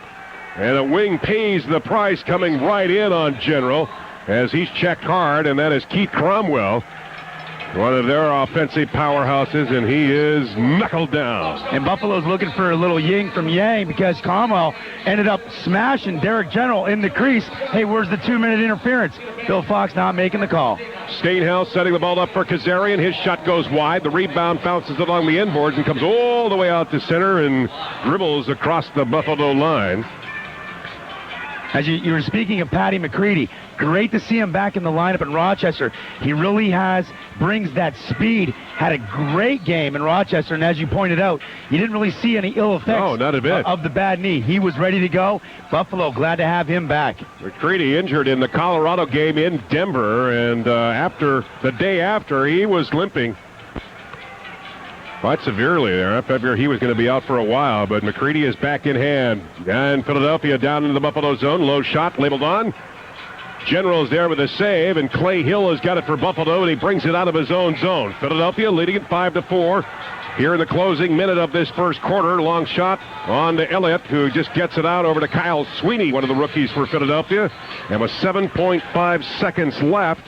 And a Wing pays the price, coming right in on General as he's checked hard, and that is Keith Cromwell, one of their offensive powerhouses, and he is knuckled down. And Buffalo's looking for a little yin from yang because Cromwell ended up smashing Derek General in the crease. Hey, where's the 2-minute interference? Bill Fox not making the call. Stainhouse setting the ball up for Kazarian. His shot goes wide. The rebound bounces along the inboards and comes all the way out to center and dribbles across the Buffalo line. As you were speaking of Patty McCready, great to see him back in the lineup in Rochester. He really brings that speed. Had a great game in Rochester, and as you pointed out, you didn't really see any ill effects not a bit. Of the bad knee. He was ready to go. Buffalo, glad to have him back. McCready injured in the Colorado game in Denver, and the day after, he was limping quite severely there. I figured he was going to be out for a while, but McCready is back in hand. And Philadelphia down into the Buffalo zone. Low shot labeled on. General's there with a save, and Clay Hill has got it for Buffalo, and he brings it out of his own zone. Philadelphia leading it 5-4. Here in the closing minute of this first quarter, long shot on to Elliott, who just gets it out over to Kyle Sweeney, one of the rookies for Philadelphia. And with 7.5 seconds left,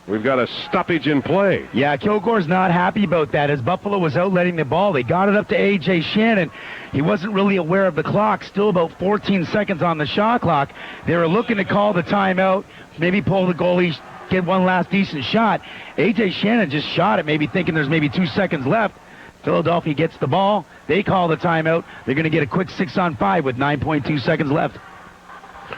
we've got a stoppage in play. Yeah, Kilgore's not happy about that. As Buffalo was out letting the ball, they got it up to A.J. Shannon. He wasn't really aware of the clock. Still about 14 seconds on the shot clock. They were looking to call the timeout, maybe pull the goalie, get one last decent shot. A.J. Shannon just shot it, maybe thinking there's maybe 2 seconds left. Philadelphia gets the ball. They call the timeout. They're going to get a quick 6-on-5 with 9.2 seconds left.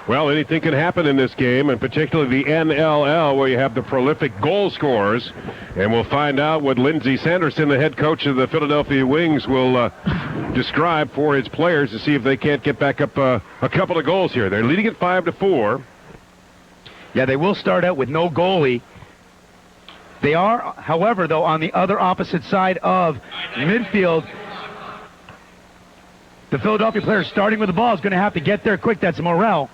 Well, anything can happen in this game, and particularly the NLL, where you have the prolific goal scorers. And we'll find out what Lindsey Sanderson, the head coach of the Philadelphia Wings, will describe for his players to see if they can't get back up a couple of goals here. They're leading at 5-4. Yeah, they will start out with no goalie. They are, however, though, on the other opposite side of midfield. The Philadelphia players starting with the ball is going to have to get there quick. That's Morrell.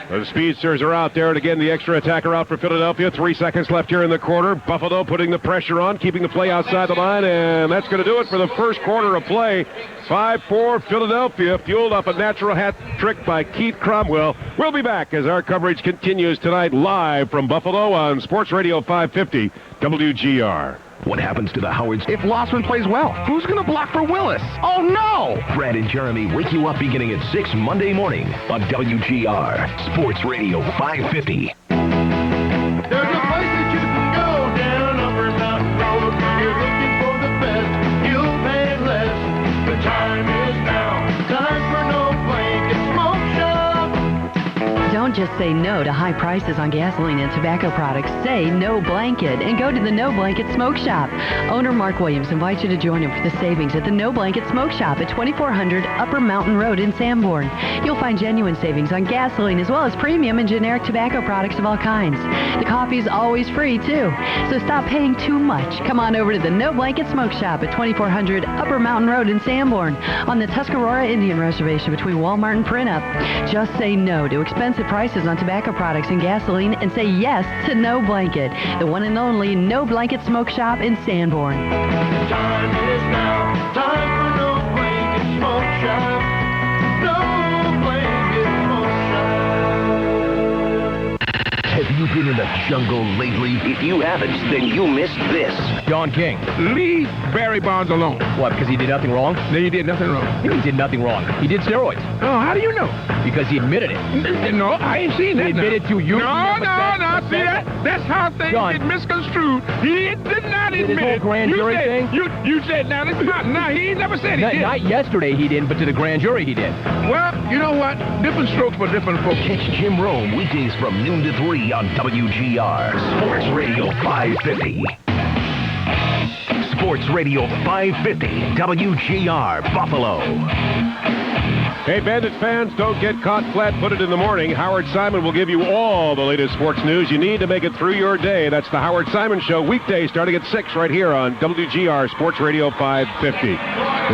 The speedsters are out there, and again, the extra attacker out for Philadelphia. 3 seconds left here in the quarter. Buffalo putting the pressure on, keeping the play outside the line, and that's going to do it for the first quarter of play. 5-4 Philadelphia, fueled up a natural hat trick by Keith Cromwell. We'll be back as our coverage continues tonight live from Buffalo on Sports Radio 550 WGR. What happens to the Howards if Lossman plays well? Who's going to block for Willis? Oh, no! Brad and Jeremy wake you up beginning at 6 Monday morning on WGR, Sports Radio 550. There's a place that you can go down Upper Mountain Road when you're looking for the best. You'll pay less. The time is now. Time for no blanket smoke shop. Don't just say no to high prices on gasoline and tobacco products. Say no blanket and go to the No Blanket Smoke Shop. Owner Mark Williams invites you to join him for the savings at the No Blanket Smoke Shop at 2400 Upper Mountain Road in Sanborn. You'll find genuine savings on gasoline as well as premium and generic tobacco products of all kinds. The coffee's always free, too. So stop paying too much. Come on over to the No Blanket Smoke Shop at 2400 Upper Mountain Road in Sanborn on the Tuscarora Indian Reservation between Walmart and Printup. Just say no to expensive prices on tobacco products and gasoline and say yes to No Blanket, the one and only No Blanket Smoke Shop in Sanborn. Time is now. Time for No Blanket Smoke Shop. No Blanket Smoke Shop. Have you been in the jungle lately? If you haven't, then you missed this. Don King. Leave Barry Bonds alone. What, because he did nothing wrong? No, he did nothing wrong. He did nothing wrong. He did steroids. Oh, how do you know? Because he admitted it. No, I ain't seen that. He admitted to you. No. See that? That's how things get misconstrued. He did not admit his whole grand jury thing? You said, now, he ain't never said he did. Not yesterday he didn't, but to the grand jury he did. Well, you know what? Different strokes for different folks. Catch Jim Rome weekdays from noon to 3 on WGR Sports Radio 550. Sports Radio 550, WGR Buffalo. Hey, Bandits fans, don't get caught flat-footed in the morning. Howard Simon will give you all the latest sports news you need to make it through your day. That's the Howard Simon Show, weekdays starting at 6 right here on WGR Sports Radio 550.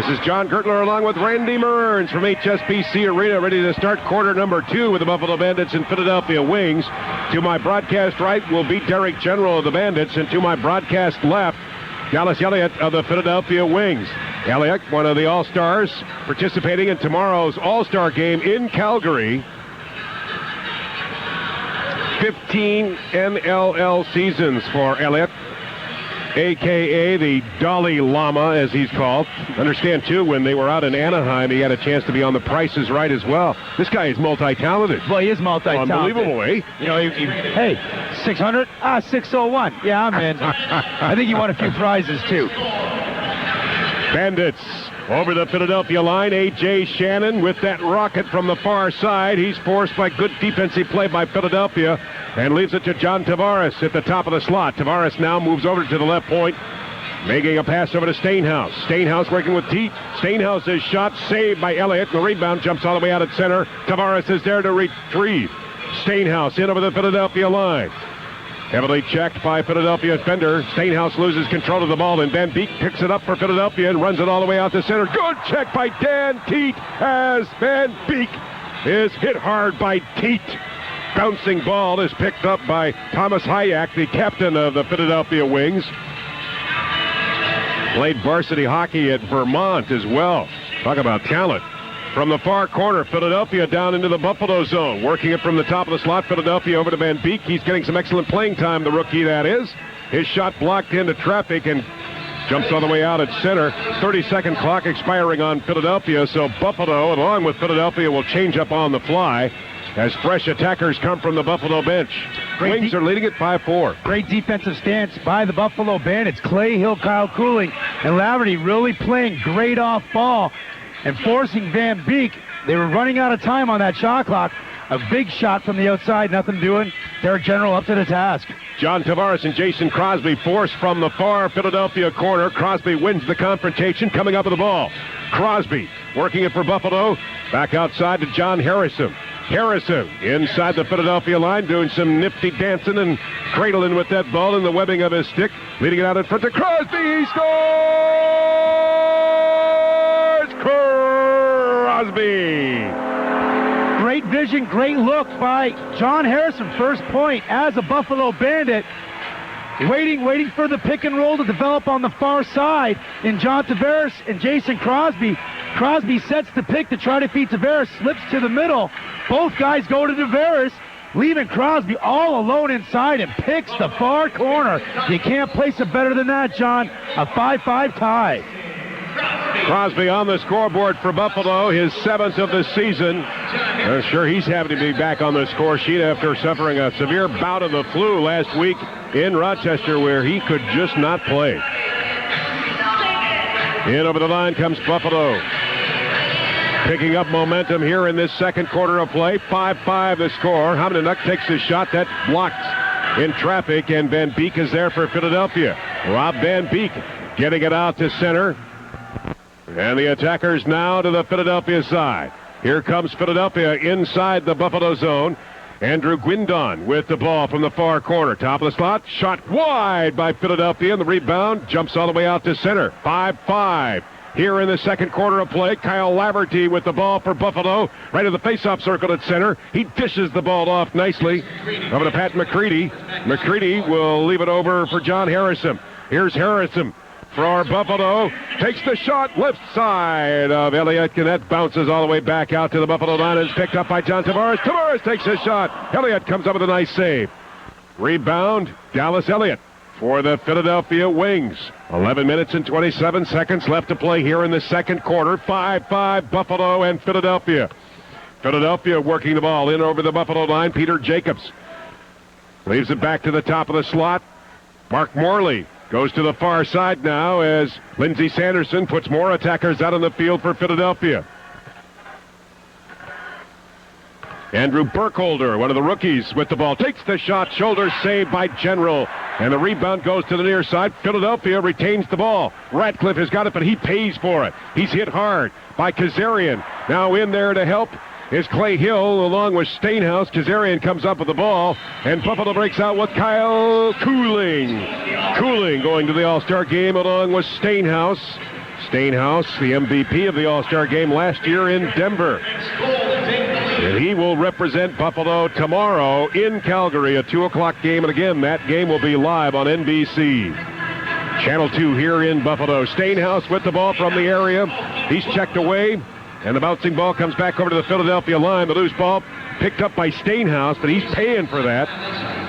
This is John Gertler along with Randy Mearns from HSBC Arena, ready to start quarter number 2 with the Buffalo Bandits and Philadelphia Wings. To my broadcast right will be Derek General of the Bandits, and to my broadcast left, Dallas Elliott of the Philadelphia Wings. Elliott, one of the All-Stars, participating in tomorrow's All-Star game in Calgary. 15 NLL seasons for Elliott, a.k.a. the Dalai Lama, as he's called. Understand, too, when they were out in Anaheim, he had a chance to be on The Price is Right as well. This guy is multi-talented. Well, he is multi-talented. Unbelievable, eh? You know, hey, 600? 601. Yeah, I'm in. I think he won a few prizes, too. Bandits over the Philadelphia line. A.J. Shannon with that rocket from the far side. He's forced by good defensive play by Philadelphia and leaves it to John Tavares at the top of the slot. Tavares now moves over to the left point, making a pass over to Stainhouse. Stainhouse working with Teat. Stainhouse's shot saved by Elliott. The rebound jumps all the way out at center. Tavares is there to retrieve. Stainhouse in over the Philadelphia line. Heavily checked by Philadelphia defender. Stainhouse loses control of the ball, and Van Beek picks it up for Philadelphia and runs it all the way out to center. Good check by Dan Teat as Van Beek is hit hard by Teat. Bouncing ball is picked up by Thomas Hayek, the captain of the Philadelphia Wings. Played varsity hockey at Vermont as well. Talk about talent. From the far corner, Philadelphia down into the Buffalo zone. Working it from the top of the slot, Philadelphia over to Van Beek. He's getting some excellent playing time, the rookie that is. His shot blocked into traffic and jumps all the way out at center. 30-second clock expiring on Philadelphia, so Buffalo, along with Philadelphia, will change up on the fly as fresh attackers come from the Buffalo bench. Wings are leading at 5-4. Great defensive stance by the Buffalo Bandits. Clay Hill, Kyle Cooling, and Laverty really playing great off ball and forcing Van Beek. They were running out of time on that shot clock. A big shot from the outside, nothing doing. Derek General up to the task. John Tavares and Jason Crosby forced from the far Philadelphia corner. Crosby wins the confrontation, coming up with the ball. Crosby working it for Buffalo. Back outside to John Harrison. Harrison inside the Philadelphia line, doing some nifty dancing and cradling with that ball in the webbing of his stick. Leading it out in front to Crosby. He scores! Crosby! Great vision, great look by John Harrison. First point as a Buffalo Bandit. Waiting for the pick and roll to develop on the far side in John Tavares and Jason Crosby. Crosby sets the pick to try to feed Tavares, slips to the middle. Both guys go to Tavares, leaving Crosby all alone inside and picks the far corner. You can't place it better than that, John. A 5-5 tie. Crosby on the scoreboard for Buffalo, his 7th of the season. I'm sure he's happy to be back on the score sheet after suffering a severe bout of the flu last week in Rochester, where he could just not play. In over the line comes Buffalo. Picking up momentum here in this second quarter of play. 5-5 the score. Hamanuk takes the shot. That blocked in traffic, and Van Beek is there for Philadelphia. Rob Van Beek getting it out to center. And the attackers now to the Philadelphia side. Here comes Philadelphia inside the Buffalo zone. Andrew Guindon with the ball from the far corner. Top of the slot. Shot wide by Philadelphia, and the rebound jumps all the way out to center. 5-5. Here in the second quarter of play, Kyle Laverty with the ball for Buffalo. Right at the face-off circle at center. He dishes the ball off nicely. Over to Pat McCready. McCready will leave it over for John Harrison. Here's Harrison for Buffalo. Takes the shot, left side of Elliott, and that bounces all the way back out to the Buffalo line. It's picked up by John Tavares. Tavares takes a shot. Elliott comes up with a nice save. Rebound, Dallas Elliott for the Philadelphia Wings. 11 minutes and 27 seconds left to play here in the second quarter. 5-5 Buffalo and Philadelphia. Philadelphia working the ball in over the Buffalo line. Peter Jacobs leaves it back to the top of the slot. Mark Morley goes to the far side now as Lindsey Sanderson puts more attackers out on the field for Philadelphia. Andrew Burkholder, one of the rookies, with the ball, takes the shot, shoulder saved by General, and the rebound goes to the near side. Philadelphia retains the ball. Ratcliffe has got it, but he pays for it. He's hit hard by Kazarian. Now in there to help is Clay Hill along with Stainhouse. Kazarian comes up with the ball, and Buffalo breaks out with Kyle Cooling. Cooling going to the All-Star game along with Stainhouse. Stainhouse, the MVP of the All-Star game last year in Denver. And he will represent Buffalo tomorrow in Calgary, a 2 o'clock game. And again, that game will be live on NBC. Channel 2 here in Buffalo. Stainhouse with the ball from the area. He's checked away, and the bouncing ball comes back over to the Philadelphia line. The loose ball picked up by Stainhouse, but he's paying for that.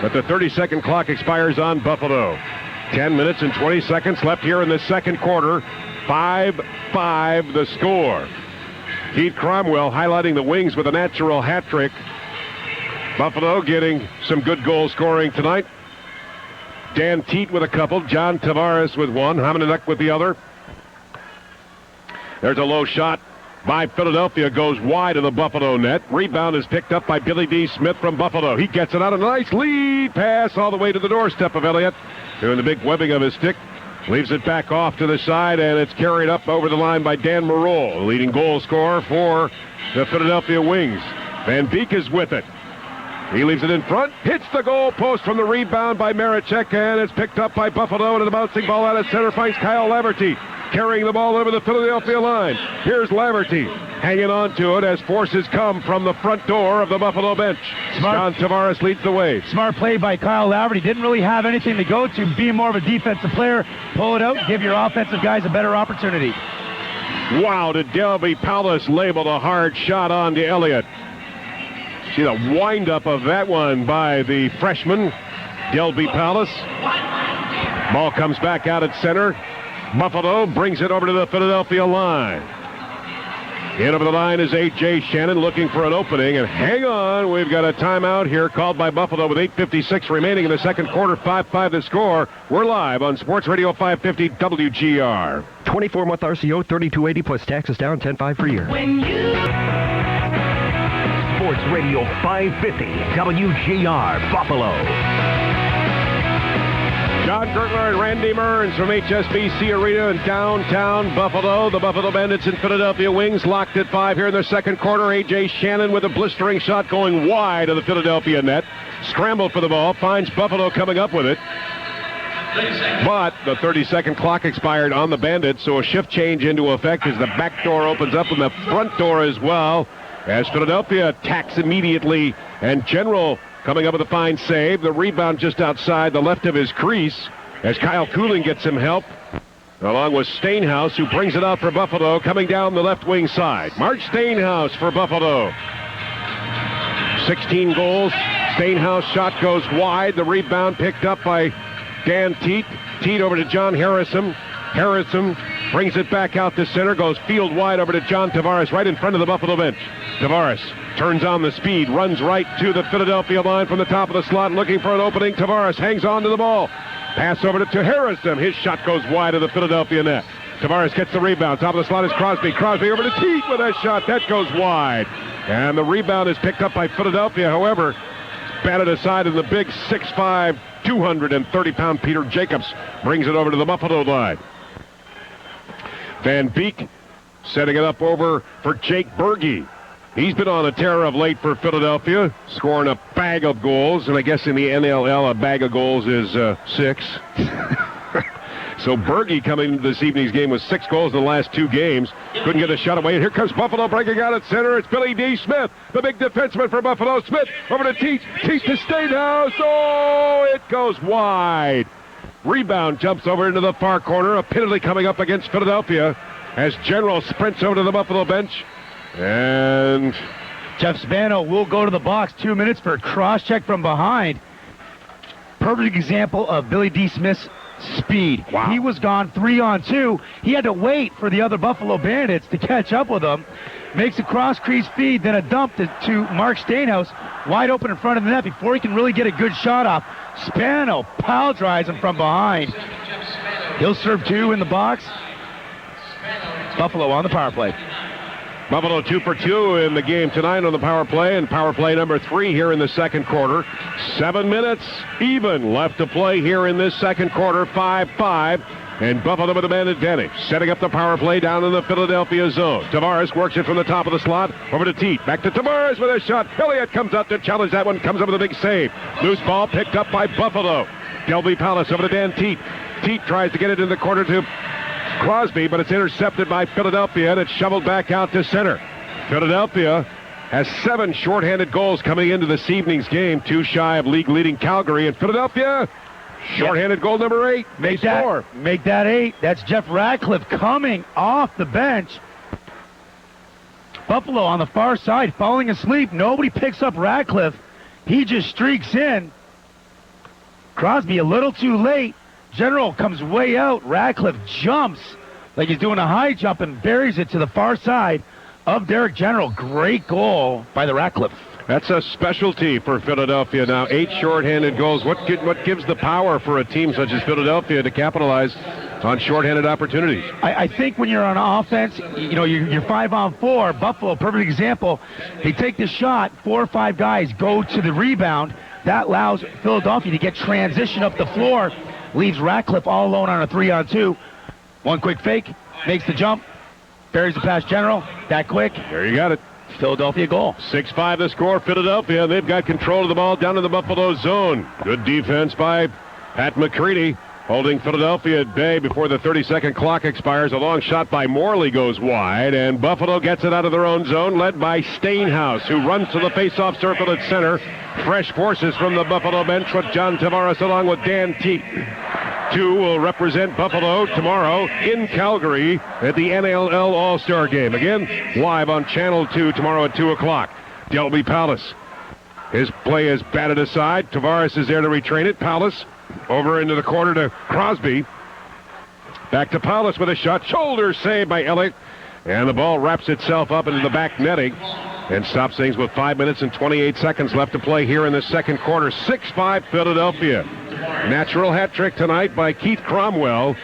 But the 30-second clock expires on Buffalo. 10 minutes and 20 seconds left here in the second quarter. 5-5 the score. Keith Cromwell highlighting the Wings with a natural hat trick. Buffalo getting some good goal scoring tonight. Dan Teat with a couple. John Tavares with one. Hamanuk with the other. There's a low shot by Philadelphia. Goes wide of the Buffalo net. Rebound is picked up by Billy D. Smith from Buffalo. He gets it out. A nice lead pass all the way to the doorstep of Elliott. Doing the big webbing of his stick. Leaves it back off to the side, and it's carried up over the line by Dan Marole, the leading goal scorer for the Philadelphia Wings. Van Beek is with it. He leaves it in front, hits the goal post from the rebound by Marichek, and it's picked up by Buffalo, and the bouncing ball out of center finds Kyle Laverty, carrying the ball over the Philadelphia line. Here's Laverty hanging on to it as forces come from the front door of the Buffalo bench. John Tavares leads the way. Smart play by Kyle Laverty. Didn't really have anything to go to. Being more of a defensive player, pull it out, give your offensive guys a better opportunity. Wow, did Delby Palace label a hard shot on to Elliott. See the wind-up of that one by the freshman, Delby Palace. Ball comes back out at center. Buffalo brings it over to the Philadelphia line. In over the line is A.J. Shannon looking for an opening. And hang on, we've got a timeout here called by Buffalo with 8:56 remaining in the second quarter. 5-5 the score. We're live on Sports Radio 550 WGR. 24-month RCO, $32.80 plus taxes down, $10.5 per year. Sports Radio 550 WGR Buffalo. John Gertler and Randy Mearns from HSBC Arena in downtown Buffalo. The Buffalo Bandits and Philadelphia Wings locked at 5 here in the second quarter. A.J. Shannon with a blistering shot going wide of the Philadelphia net. Scrambled for the ball, finds Buffalo coming up with it. But the 30-second clock expired on the Bandits, so a shift change into effect as the back door opens up and the front door as well. As Philadelphia attacks immediately, and General coming up with a fine save. The rebound just outside the left of his crease as Kyle Cooling gets some help, along with Stainhouse, who brings it out for Buffalo, coming down the left wing side. Mark Stainhouse for Buffalo. 16 goals. Stainhouse shot goes wide. The rebound picked up by Dan Teat. Teat over to John Harrison. Harrison brings it back out to center, goes field wide over to John Tavares right in front of the Buffalo bench. Tavares turns on the speed, runs right to the Philadelphia line from the top of the slot, looking for an opening. Tavares hangs on to the ball. Pass over to Harrison. His shot goes wide of the Philadelphia net. Tavares gets the rebound. Top of the slot is Crosby. Crosby over to Teague with a shot. That goes wide. And the rebound is picked up by Philadelphia. However, batted aside, and the big 6'5", 230-pound Peter Jacobs brings it over to the Buffalo line. Van Beek setting it up over for Jake Berge. He's been on a tear of late for Philadelphia, scoring a bag of goals, and I guess in the NLL a bag of goals is 6. So Berge coming into this evening's game with 6 goals in the last 2 games. Couldn't get a shot away, and here comes Buffalo breaking out at center. It's Billy D. Smith, the big defenseman for Buffalo. Smith over to Teach. Teach to Stainhouse. Oh, it goes wide. Rebound jumps over into the far corner. A penalty coming up against Philadelphia as General sprints over to the Buffalo bench. And Jeff Spano will go to the box. 2 minutes for a cross-check from behind. Perfect example of Billy D. Smith's speed. Wow. He was gone 3-on-2. He had to wait for the other Buffalo Bandits to catch up with him. Makes a cross-crease feed, then a dump to Mark Stainhouse, wide open in front of the net before he can really get a good shot off. Spano pile drives him from behind. He'll serve 2 in the box. Buffalo on the power play. Buffalo 2 for 2 in the game tonight on the power play, and power play number 3 here in the second quarter. 7 minutes even left to play here in this second quarter, 5-5, and Buffalo with a man advantage. Setting up the power play down in the Philadelphia zone. Tavares works it from the top of the slot over to Teat. Back to Tavares with a shot. Elliott comes up to challenge that one, comes up with a big save. Loose ball picked up by Buffalo. Delby Palace over to Dan Teat. Teat tries to get it in the corner to Crosby, but it's intercepted by Philadelphia, and it's shoveled back out to center. Philadelphia has 7 shorthanded goals coming into this evening's game, 2 shy of league-leading Calgary. And Philadelphia, shorthanded goal number 8. Make that 8. That's Jeff Ratcliffe coming off the bench. Buffalo on the far side, falling asleep. Nobody picks up Ratcliffe. He just streaks in. Crosby a little too late. General comes way out. Ratcliffe jumps like he's doing a high jump and buries it to the far side of Derek General. Great goal by the Ratcliffe. That's a specialty for Philadelphia now. 8 shorthanded goals. What gives the power for a team such as Philadelphia to capitalize on shorthanded opportunities? I think when you're on offense, you're 5-on-4. Buffalo, perfect example. They take the shot. 4 or 5 guys go to the rebound. That allows Philadelphia to get transition up the floor. Leaves Ratcliffe all alone on a 3-on-2. One quick fake, makes the jump, buries the pass General. That quick. There you got it. Philadelphia goal. 6-5 the score, Philadelphia. They've got control of the ball down in the Buffalo zone. Good defense by Pat McCready, holding Philadelphia at bay before the 30-second clock expires. A long shot by Morley goes wide, and Buffalo gets it out of their own zone, led by Stainhouse, who runs to the face-off circle at center. Fresh forces from the Buffalo bench with John Tavares along with Dan Teat. 2 will represent Buffalo tomorrow in Calgary at the NLL All-Star Game. Again, live on Channel 2 tomorrow at 2 o'clock. Delby Palace. His play is batted aside. Tavares is there to retrain it. Palace over into the corner to Crosby. Back to Palace with a shot. Shoulder save by Elliott. And the ball wraps itself up into the back netting and stops things with 5 minutes and 28 seconds left to play here in the second quarter. 6-5 Philadelphia. Natural hat trick tonight by Keith Cromwell,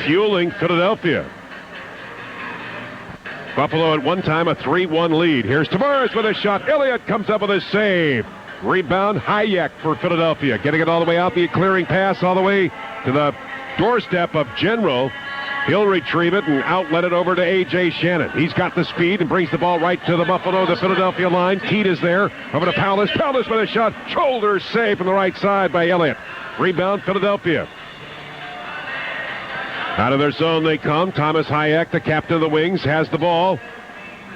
fueling Philadelphia. Buffalo at one time a 3-1 lead. Here's Tavares with a shot. Elliott comes up with a save. Rebound, Hayek for Philadelphia. Getting it all the way out, the clearing pass all the way to the doorstep of General. He'll retrieve it and outlet it over to A.J. Shannon. He's got the speed and brings the ball right to the Philadelphia line. Teat is there. Over to Palace. Palace with a shot. Shoulder save from the right side by Elliott. Rebound, Philadelphia. Out of their zone they come. Thomas Hayek, the captain of the Wings, has the ball.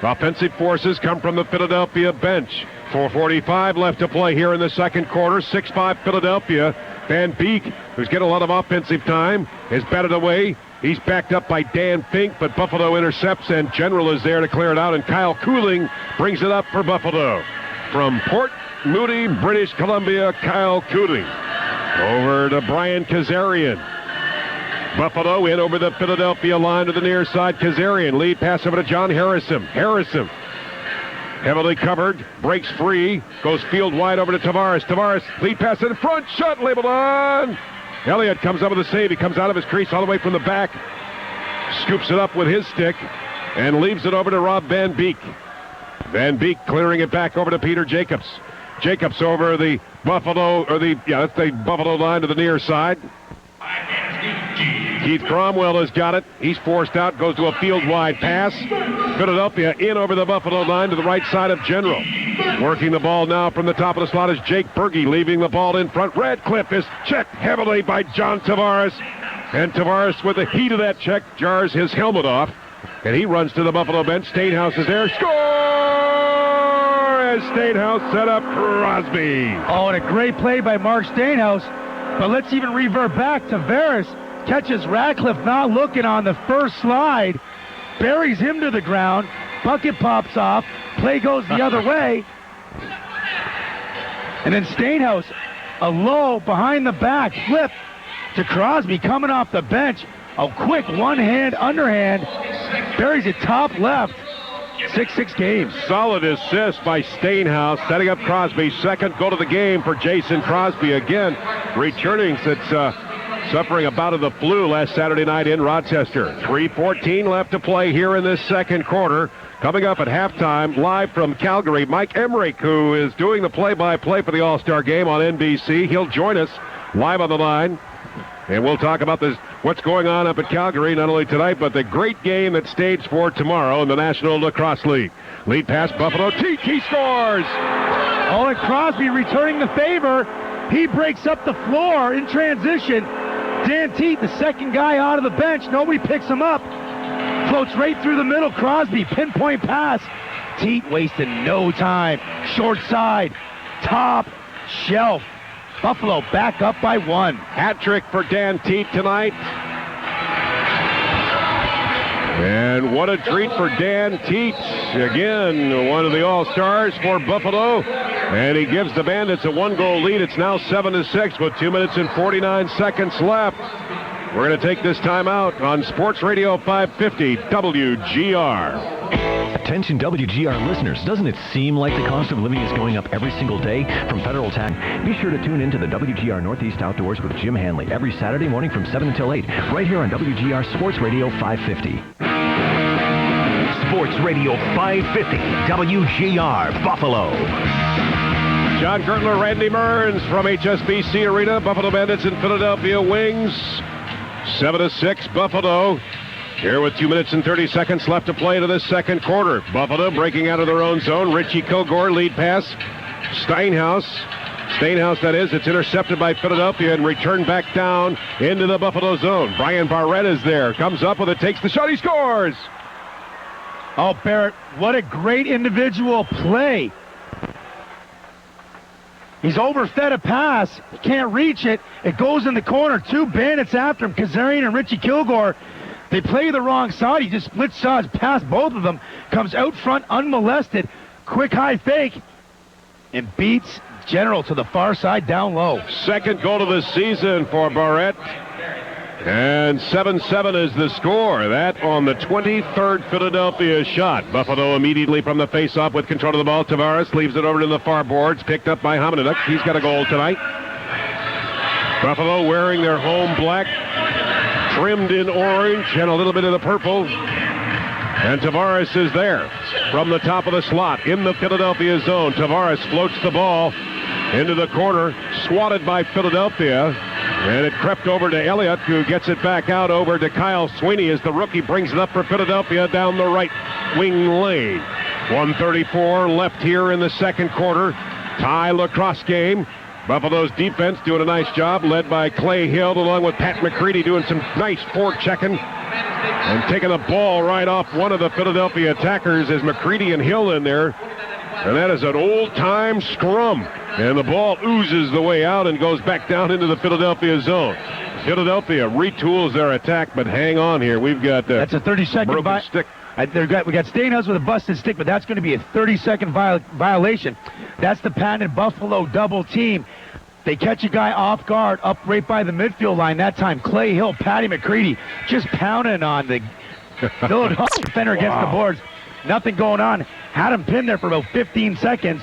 Offensive forces come from the Philadelphia bench. 4:45 left to play here in the second quarter. 6-5 Philadelphia. Van Beek, who's getting a lot of offensive time, is batted away. He's backed up by Dan Fink, but Buffalo intercepts, and General is there to clear it out, and Kyle Cooling brings it up for Buffalo. From Port Moody, British Columbia, Kyle Cooling. Over to Brian Kazarian. Buffalo in over the Philadelphia line to the near side. Kazarian, lead pass over to John Harrison. Harrison, heavily covered, breaks free, goes field wide over to Tavares. Tavares, lead pass in front, shot labeled on. Elliott comes up with a save. He comes out of his crease all the way from the back. scoops it up with his stick and leaves it over to Rob Van Beek. Van Beek clearing it back over to Peter Jacobs. Jacobs over the Buffalo, that's the Buffalo line to the near side. Keith Cromwell has got it. He's forced out, goes to a field-wide pass. Philadelphia in over the Buffalo line to the right side of General. Working the ball now from the top of the slot is Jake Berge, leaving the ball in front. Radcliffe is checked heavily by John Tavares. And Tavares, with the heat of that check, jars his helmet off. And he runs to the Buffalo bench. Stainhouse is there. Score! As Stainhouse set up Crosby. Oh, and a great play by Mark Stainhouse. But let's even revert back. Tavares catches Radcliffe not looking on the first slide. Buries him to the ground. Bucket pops off. Play goes the other way. And then Stainhouse, a low behind the back flip to Crosby coming off the bench. A quick one-hand underhand. Buries it top left. 6-6 game. Solid assist by Stainhouse, setting up Crosby. Second goal of the game for Jason Crosby. Again, returning since suffering a bout of the flu last Saturday night in Rochester. 3:14 left to play here in this second quarter. Coming up at halftime, live from Calgary, Mike Emmerich, who is doing the play-by-play for the All-Star Game on NBC. He'll join us live on the line. And we'll talk about what's going on up at Calgary, not only tonight, but the great game that's staged for tomorrow in the National Lacrosse League. Lead pass, Buffalo. Teat, he scores! Oh, and Crosby returning the favor. He breaks up the floor in transition. Dan Teat, the second guy out of the bench. Nobody picks him up. Floats right through the middle. Crosby, pinpoint pass. Teat wasting no time. Short side. Top shelf. Buffalo back up by 1. Hat trick for Dan Teat tonight. And what a treat for Dan Teat. Again, one of the All-Stars for Buffalo. And he gives the Bandits a 1-goal lead. It's now 7-6 with 2 minutes and 49 seconds left. We're going to take this time out on Sports Radio 550 WGR. Attention WGR listeners, doesn't it seem like the cost of living is going up every single day from federal tax? Be sure to tune in to the WGR Northeast Outdoors with Jim Hanley every Saturday morning from 7 until 8, right here on WGR Sports Radio 550. Sports Radio 550 WGR Buffalo. John Gertler, Randy Mearns from HSBC Arena. Buffalo Bandits and Philadelphia Wings. 7-6 Buffalo. Here with 2 minutes and 30 seconds left to play to the second quarter. Buffalo breaking out of their own zone. Richie Kilgore, lead pass. Stainhouse, that is. It's intercepted by Philadelphia and returned back down into the Buffalo zone. Brian Barrett is there. Comes up with it, takes the shot, he scores! Oh, Barrett, what a great individual play. He's overfed a pass. He can't reach it. It goes in the corner. 2 Bandits after him, Kazarian and Richie Kilgore. They play the wrong side. He just split sides past both of them. Comes out front unmolested. Quick high fake. And beats General to the far side down low. Second goal of the season for Barrett. And 7-7 is the score. That on the 23rd Philadelphia shot. Buffalo immediately from the face-off with control of the ball. Tavares leaves it over to the far boards. Picked up by Hamanuk. He's got a goal tonight. Buffalo wearing their home black, trimmed in orange and a little bit of the purple. And Tavares is there from the top of the slot in the Philadelphia zone. Tavares floats the ball into the corner, swatted by Philadelphia. And it crept over to Elliott, who gets it back out over to Kyle Sweeney as the rookie brings it up for Philadelphia down the right wing lane. 1:34 left here in the second quarter. Tie lacrosse game. Buffalo's defense doing a nice job, led by Clay Hill, along with Pat McCready doing some nice forechecking and taking the ball right off one of the Philadelphia attackers as McCready and Hill in there. And that is an old-time scrum. And the ball oozes the way out and goes back down into the Philadelphia zone. Philadelphia retools their attack, but hang on here. We've got that's a 30-second stick. We got Stainhouse with a busted stick, but that's going to be a 30-second violation. That's the patented Buffalo double team. They catch a guy off guard up right by the midfield line. That time, Clay Hill, Patty McCready just pounding on the Philadelphia defender against the boards. Nothing going on. Had him pinned there for about 15 seconds.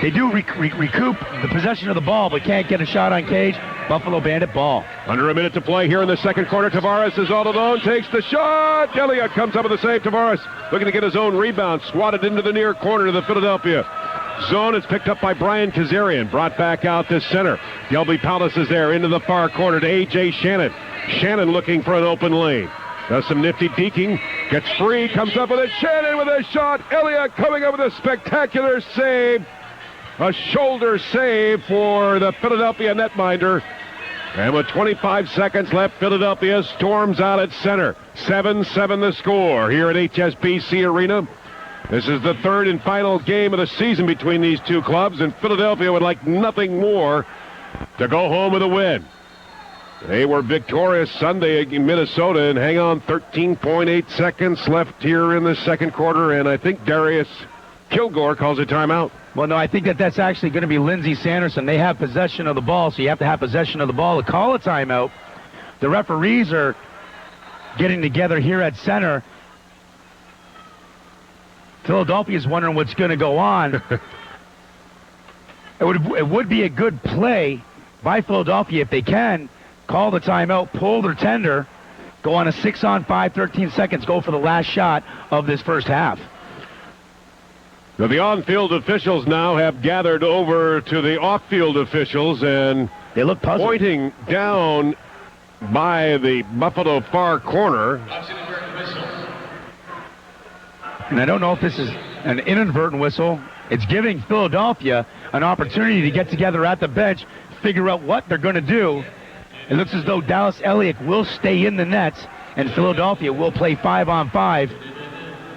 They do recoup the possession of the ball, but can't get a shot on cage. Buffalo Bandit ball. Under a minute to play here in the second quarter. Tavares is all alone, takes the shot. Elliott comes up with the save. Tavares looking to get his own rebound, swatted into the near corner to the Philadelphia zone. Is picked up by Brian Kazarian, brought back out to center. Delby Palace is there into the far corner to A.J. Shannon. Shannon looking for an open lane. Does some nifty deking, gets free, comes up with it. Shannon with a shot. Elliott coming up with a spectacular save. A shoulder save for the Philadelphia netminder. And with 25 seconds left, Philadelphia storms out at center. 7-7 the score here at HSBC Arena. This is the third and final game of the season between these two clubs, and Philadelphia would like nothing more to go home with a win. They were victorious Sunday in Minnesota and hang on. 13.8 seconds left here in the second quarter, and I think Darius Kilgore calls a timeout. Well, no, I think that's actually going to be Lindsey Sanderson. They have possession of the ball, so you have to have possession of the ball to call a timeout. The referees are getting together here at center. Philadelphia's wondering what's going to go on. It would be a good play by Philadelphia if they can call the timeout, pull their tender, go on a 6-on-5, 13 seconds, go for the last shot of this first half. Now, the on-field officials now have gathered over to the off-field officials, and they look puzzled, pointing down by the Buffalo far corner. And I don't know if this is an inadvertent whistle. It's giving Philadelphia an opportunity to get together at the bench, figure out what they're going to do. It looks as though Dallas Elliott will stay in the nets, and Philadelphia will play 5-on-5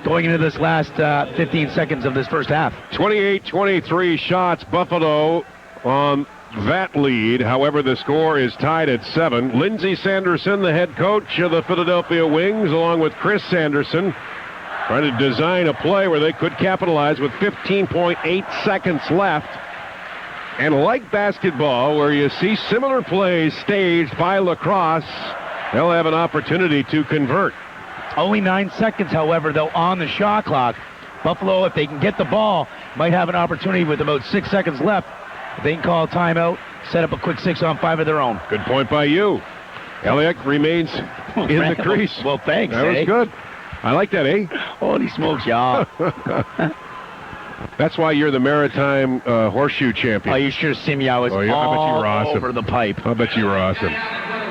going into this last 15 seconds of this first half. 28-23 shots, Buffalo on that lead. However, the score is tied at 7. Lindsey Sanderson, the head coach of the Philadelphia Wings, along with Chris Sanderson, trying to design a play where they could capitalize with 15.8 seconds left. And like basketball, where you see similar plays staged by lacrosse, they'll have an opportunity to convert. Only 9 seconds, however, though, on the shot clock. Buffalo, if they can get the ball, might have an opportunity with about 6 seconds left. If they can call a timeout, set up a quick 6-on-5 of their own. Good point by you. Elliott remains in the crease. Well, thanks. That was good. I like that, eh? Holy smokes, y'all. That's why you're the Maritime Horseshoe Champion. Oh, you should have seen me. I was I bet you were awesome. over the pipe. I bet you were awesome.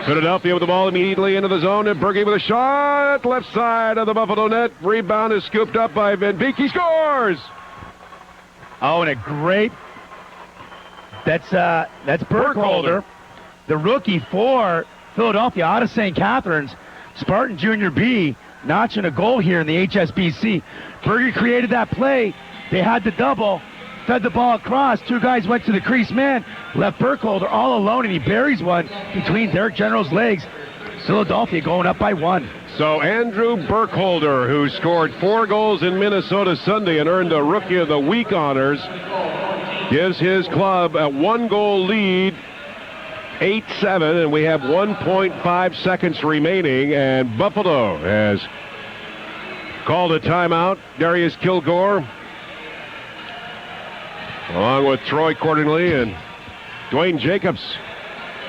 Philadelphia with the ball immediately into the zone, and Berge with a shot. Left side of the Buffalo net. Rebound is scooped up by Van Beek. He scores! Oh, and a great... That's Burkholder, the rookie for Philadelphia out of St. Catharines. Spartan Junior B notching a goal here in the HSBC. Berge created that play. They had the double, fed the ball across. Two guys went to the crease man, left Burkholder all alone, and he buries one between Derek General's legs. Philadelphia going up by 1. So Andrew Burkholder, who scored 4 goals in Minnesota Sunday and earned a Rookie of the Week honors, gives his club a 1-goal lead, 8-7, and we have 1.5 seconds remaining, and Buffalo has called a timeout. Darius Kilgore, along with Troy Cordingley and Dwayne Jacobs,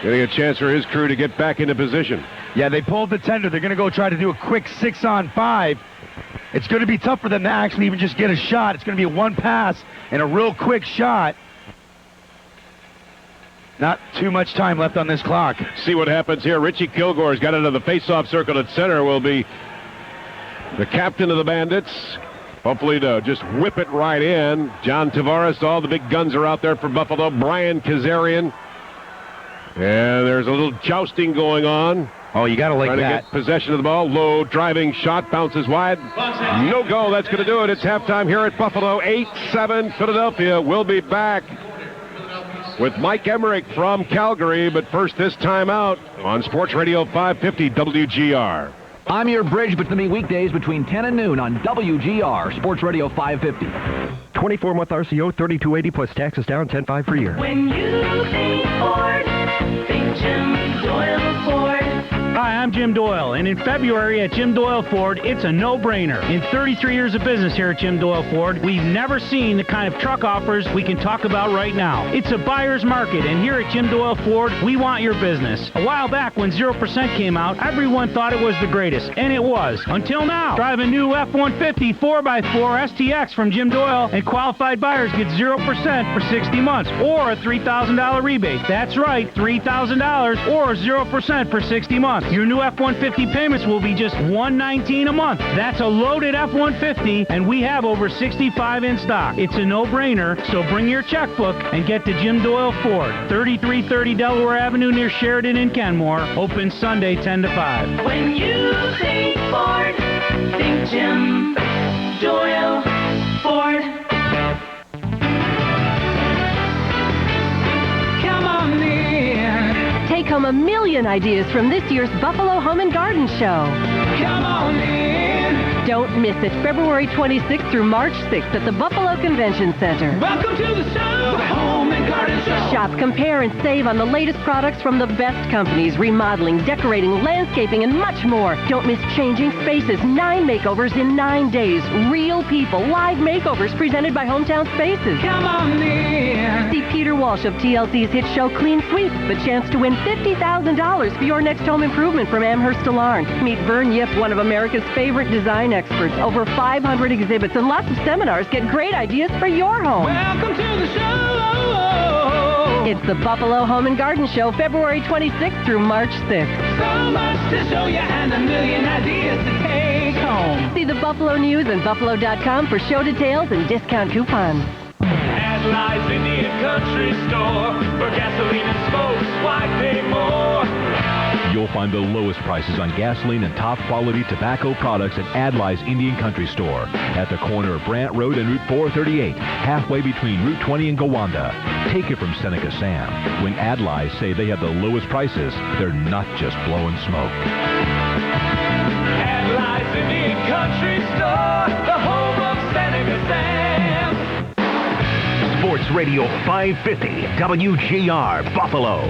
getting a chance for his crew to get back into position. Yeah, they pulled the tender. They're going to go try to do a quick 6-on-5. It's going to be tough for them to actually even just get a shot. It's going to be a 1 pass and a real quick shot. Not too much time left on this clock. See what happens here. Richie Kilgore's got into the face-off circle at center. Will be the captain of the Bandits. Hopefully to just whip it right in. John Tavares, all the big guns are out there for Buffalo. Brian Kazarian. And there's a little jousting going on. Oh, you got to like that. Trying to get possession of the ball. Low driving shot, bounces wide. No go. That's going to do it. It's halftime here at Buffalo. 8-7 Philadelphia. We'll be back with Mike Emmerich from Calgary. But first, this time out on Sports Radio 550 WGR. I'm your bridge between weekdays between 10 and noon on WGR, Sports Radio 550. 24-month RCO, $32.80 plus taxes down, $10.5 per year. When you think Ford, think Jim Doyle Ford. Hi, I'm Jim Doyle, and in February at Jim Doyle Ford, it's a no-brainer. In 33 years of business here at Jim Doyle Ford, we've never seen the kind of truck offers we can talk about right now. It's a buyer's market, and here at Jim Doyle Ford, we want your business. A while back when 0% came out, everyone thought it was the greatest, and it was. Until now. Drive a new F-150 4x4 STX from Jim Doyle, and qualified buyers get 0% for 60 months, or a $3,000 rebate. That's right, $3,000 or 0% for 60 months. Your new F-150 payments will be just $119 a month. That's a loaded F-150, and we have over 65 in stock. It's a no-brainer, so bring your checkbook and get to Jim Doyle Ford, 3330 Delaware Avenue near Sheridan in Kenmore. Open Sunday 10 to 5. When you think Ford, think Jim Doyle Ford. Come on in. Take home a million ideas from this year's Buffalo Home and Garden Show. Come on in. Don't miss it, February 26th through March 6th at the Buffalo Convention Center. Welcome to the show, the Home and Garden Show. Shop, compare, and save on the latest products from the best companies, remodeling, decorating, landscaping, and much more. Don't miss Changing Spaces, 9 makeovers in 9 days. Real people, live makeovers presented by Hometown Spaces. Come on in. See Peter Walsh of TLC's hit show Clean Sweep, the chance to win $50,000 for your next home improvement from Amherst Alarm. Meet Vern Yip, one of America's favorite design experts. Over 500 exhibits and lots of seminars. Get great ideas for your home. Welcome to the show. It's the Buffalo Home and Garden Show, February 26th through March 6th. So much to show you and a million ideas to take home. See the Buffalo News and Buffalo.com for show details and discount coupons. At Lies Indian Country Store for gasoline and smokes, why pay more? You'll find the lowest prices on gasoline and top-quality tobacco products at Adlai's Indian Country Store at the corner of Brant Road and Route 438, halfway between Route 20 and Gowanda. Take it from Seneca Sam. When Adlai's say they have the lowest prices, they're not just blowing smoke. Adlai's Indian Country Store, the home of Seneca Sam. Sports Radio 550, WGR Buffalo.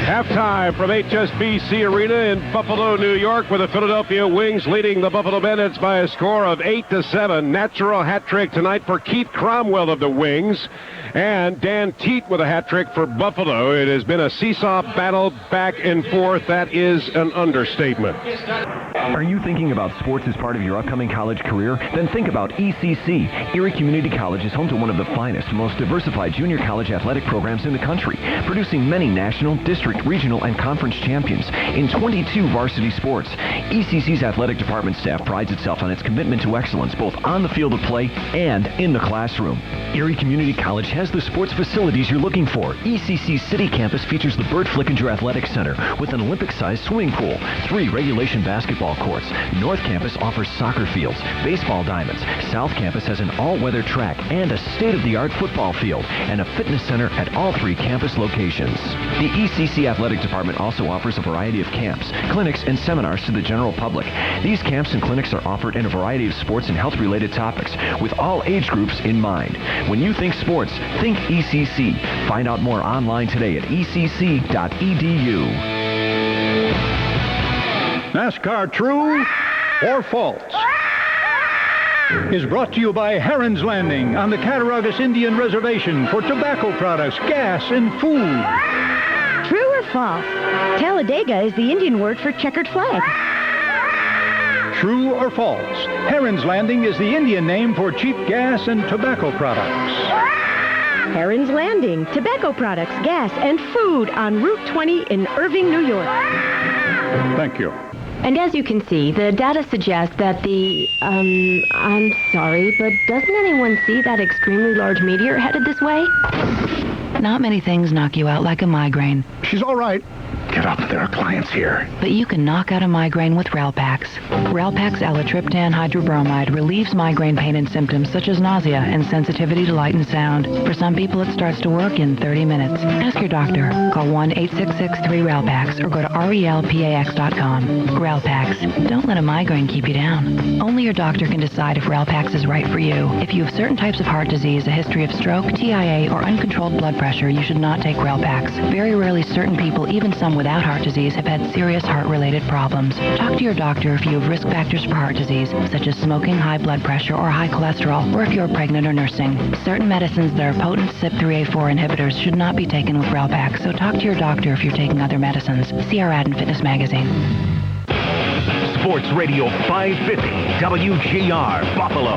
Halftime from HSBC Arena in Buffalo, New York, with the Philadelphia Wings leading the Buffalo Bandits by a score of 8-7. Natural hat trick tonight for Keith Cromwell of the Wings, and Dan Teat with a hat trick for Buffalo. It has been a seesaw battle back and forth. That is an understatement. Are you thinking about sports as part of your upcoming college career? Then think about ECC. Erie Community College is home to one of the finest, most diversified junior college athletic programs in the country, producing many national, district, regional, and conference champions in 22 varsity sports. ECC's athletic department staff prides itself on its commitment to excellence, both on the field of play and in the classroom. Erie Community College has the sports facilities you're looking for. ECC's city campus features the Bert Flickinger Athletic Center with an Olympic-sized swimming pool, 3 regulation basketball courts. North Campus offers soccer fields, baseball diamonds. South Campus has an all-weather track and a state-of-the-art football field, and a fitness center at all 3 campus locations. The ECC Athletic Department also offers a variety of camps, clinics, and seminars to the general public. These camps and clinics are offered in a variety of sports and health-related topics, with all age groups in mind. When you think sports, think ECC. Find out more online today at ecc.edu. NASCAR True or False is brought to you by Heron's Landing on the Cattaraugus Indian Reservation for tobacco products, gas, and food. True or false? Talladega is the Indian word for checkered flag. True or false? Heron's Landing is the Indian name for cheap gas and tobacco products. Heron's Landing, tobacco products, gas, and food on Route 20 in Irving, New York. Thank you. And as you can see, the data suggests that I'm sorry, but doesn't anyone see that extremely large meteor headed this way? Not many things knock you out like a migraine. She's all right. Get up, there are clients here. But you can knock out a migraine with Ralpax. Ralpax L-triptan hydrobromide relieves migraine pain and symptoms such as nausea and sensitivity to light and sound. For some people, it starts to work in 30 minutes. Ask your doctor. Call 1-866-3-RALPAX or go to relpax.com. Ralpax. Don't let a migraine keep you down. Only your doctor can decide if Ralpax is right for you. If you have certain types of heart disease, a history of stroke, TIA, or uncontrolled blood pressure, you should not take Ralpax. Very rarely certain people, even some even without heart disease, have had serious heart-related problems. Talk to your doctor if you have risk factors for heart disease, such as smoking, high blood pressure, or high cholesterol, or if you're pregnant or nursing. Certain medicines that are potent CYP3A4 inhibitors should not be taken with Relvac, so talk to your doctor if you're taking other medicines. See our ad in Fitness Magazine. Sports Radio 550, WGR, Buffalo.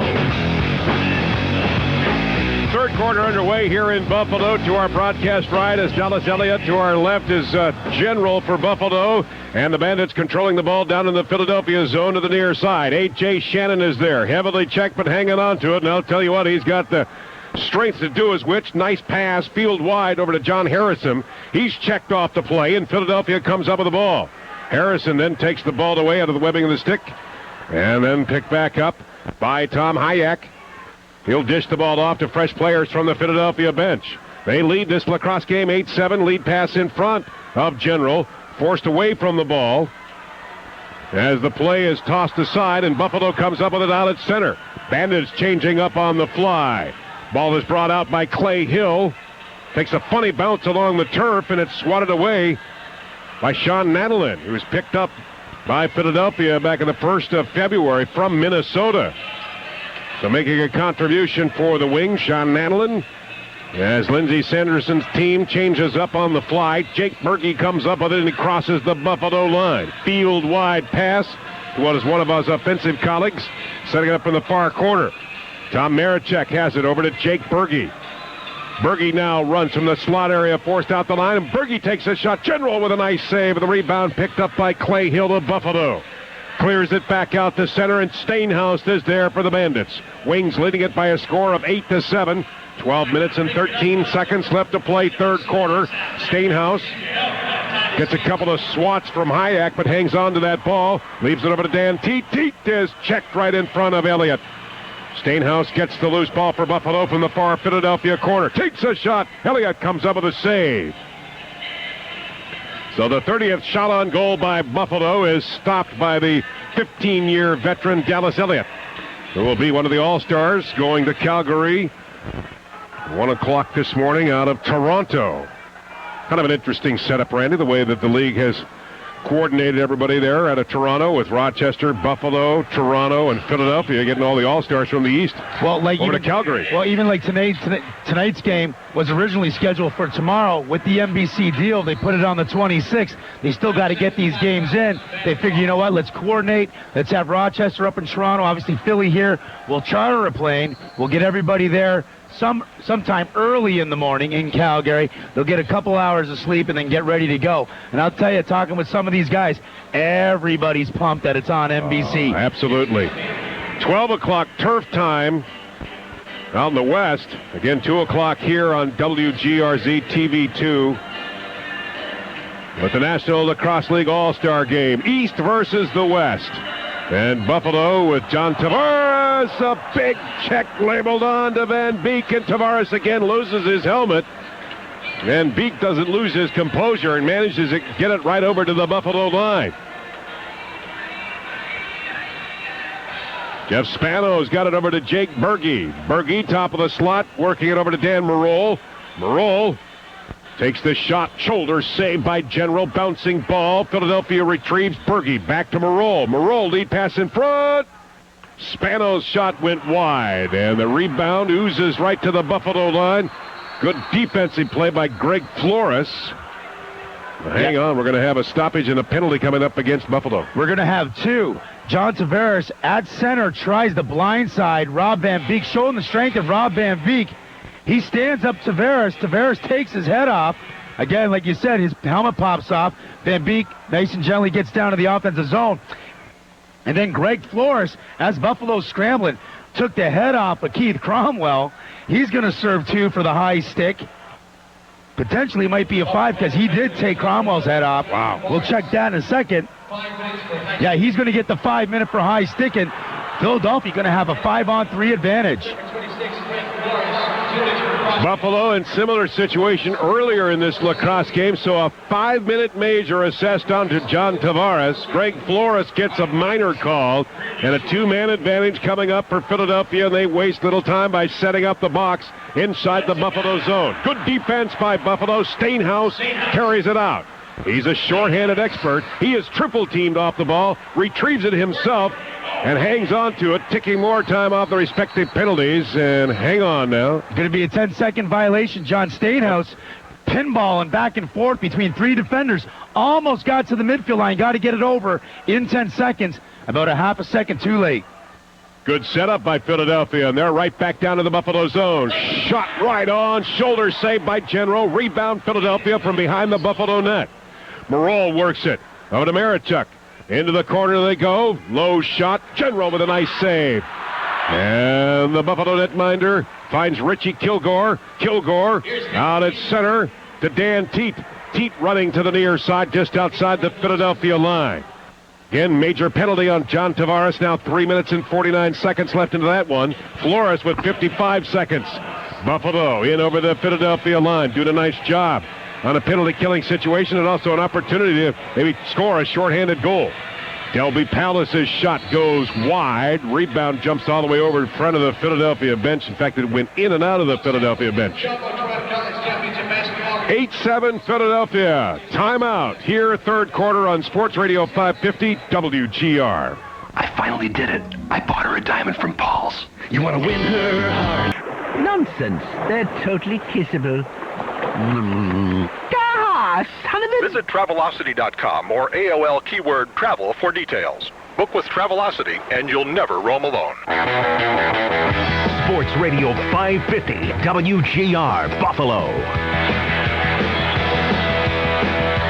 Third quarter underway here in Buffalo. To our broadcast right is Dallas Elliott. To our left is General for Buffalo. And the Bandits controlling the ball down in the Philadelphia zone to the near side. A.J. Shannon is there. Heavily checked, but hanging on to it. And I'll tell you what, he's got the strength to do his which. Nice pass, field wide over to John Harrison. He's checked off the play, and Philadelphia comes up with the ball. Harrison then takes the ball away out of the webbing of the stick. And then picked back up by Tom Hayek. He'll dish the ball off to fresh players from the Philadelphia bench. They lead this lacrosse game 8-7. Lead pass in front of General. Forced away from the ball as the play is tossed aside, and Buffalo comes up with it out at center. Bandits changing up on the fly. Ball is brought out by Clay Hill. Takes a funny bounce along the turf, and it's swatted away by Sean Nadalin, who was picked up by Philadelphia back in the 1st of February from Minnesota. So making a contribution for the Wings, Sean Nadalin, as Lindsey Sanderson's team changes up on the fly. Jake Berge comes up with it, and he crosses the Buffalo line. Field wide pass to what is one of us offensive colleagues, setting it up in the far corner. Tom Marichek has it over to Jake Berge. Berge now runs from the slot area, forced out the line, and Berge takes a shot. General with a nice save, and the rebound picked up by Clay Hill of Buffalo. Clears it back out to center, and Stainhouse is there for the Bandits. Wings leading it by a score of 8-7. 12 minutes and 13 seconds left to play third quarter. Stainhouse gets a couple of swats from Hayek, but hangs on to that ball. Leaves it over to Dan Teat. Teat is checked right in front of Elliott. Stainhouse gets the loose ball for Buffalo from the far Philadelphia corner. Takes a shot. Elliott comes up with a save. So the 30th shot on goal by Buffalo is stopped by the 15-year veteran Dallas Elliott, who will be one of the All-Stars going to Calgary 1 o'clock this morning out of Toronto. Kind of an interesting setup, Randy, the way that the league has coordinated everybody there out of Toronto, with Rochester, Buffalo, Toronto, and Philadelphia getting all the All-Stars from the East over to Calgary. Well, even like tonight's game was originally scheduled for tomorrow. With the NBC deal, they put it on the 26th. They still got to get these games in. They figure, you know what, let's coordinate. Let's have Rochester up in Toronto, obviously Philly here. We'll charter a plane. We'll get everybody there sometime early in the morning in Calgary. They'll get a couple hours of sleep and then get ready to go. And I'll tell you, talking with some of these guys, everybody's pumped that it's on NBC. Absolutely. 12 o'clock turf time out in the west. Again, 2 o'clock here on WGRZ TV2 with the National Lacrosse League All-Star Game. East versus the West. And Buffalo with John Tavares, a big check labeled on to Van Beek, and Tavares again loses his helmet. Van Beek doesn't lose his composure and manages to get it right over to the Buffalo line. Jeff Spano's got it over to Jake Berge. Berge, top of the slot, working it over to Dan Marole. Marole takes the shot, shoulder saved by General, bouncing ball. Philadelphia retrieves. Berge back to Marole. Marole lead pass in front. Spano's shot went wide, and the rebound oozes right to the Buffalo line. Good defensive play by Greg Flores. Hang on, we're going to have a stoppage and a penalty coming up against Buffalo. We're going to have two. John Tavares at center tries the blind side. Rob Van Beek, showing the strength of Rob Van Beek. He stands up Tavares. Tavares takes his head off. Again, like you said, his helmet pops off. Van Beek nice and gently gets down to the offensive zone. And then Greg Flores, as Buffalo's scrambling, took the head off of Keith Cromwell. He's going to serve two for the high stick. Potentially might be a 5 because he did take Cromwell's head off. Wow. We'll check that in a second. Yeah, he's going to get the 5 minute for high stick, and Philadelphia going to have a 5-on-3 advantage. Buffalo in similar situation earlier in this lacrosse game, so a 5-minute major assessed onto John Tavares. Greg Flores gets a minor call, and a 2-man advantage coming up for Philadelphia, and they waste little time by setting up the box inside the Buffalo zone. Good defense by Buffalo. Stainhouse carries it out. He's a shorthanded expert. He is triple teamed off the ball, retrieves it himself, and hangs on to it, ticking more time off the respective penalties. And hang on now. Going to be a 10-second violation. John Stainhouse pinballing back and forth between three defenders. Almost got to the midfield line. Got to get it over in 10 seconds. About a half a second too late. Good setup by Philadelphia, and they're right back down to the Buffalo zone. Shot right on, shoulder saved by General. Rebound Philadelphia from behind the Buffalo net. Morol works it. Over to Marichuk. Into the corner they go. Low shot. General with a nice save. And the Buffalo netminder finds Richie Kilgore. Kilgore out at center to Dan Teat. Teat running to the near side just outside the Philadelphia line. Again, major penalty on John Tavares. Now 3 minutes and 49 seconds left into that one. Flores with 55 seconds. Buffalo in over the Philadelphia line. Doing a nice job on a penalty-killing situation and also an opportunity to maybe score a shorthanded goal. Delby Palace's shot goes wide. Rebound jumps all the way over in front of the Philadelphia bench. In fact, it went in and out of the Philadelphia bench. 8-7 Philadelphia. Timeout here, third quarter on Sports Radio 550 WGR. I finally did it. I bought her a diamond from Paul's. You want to win her heart? Nonsense. They're totally kissable. Gosh! Visit Travelocity.com or AOL keyword travel for details. Book with Travelocity and you'll never roam alone. Sports Radio 550 WGR Buffalo.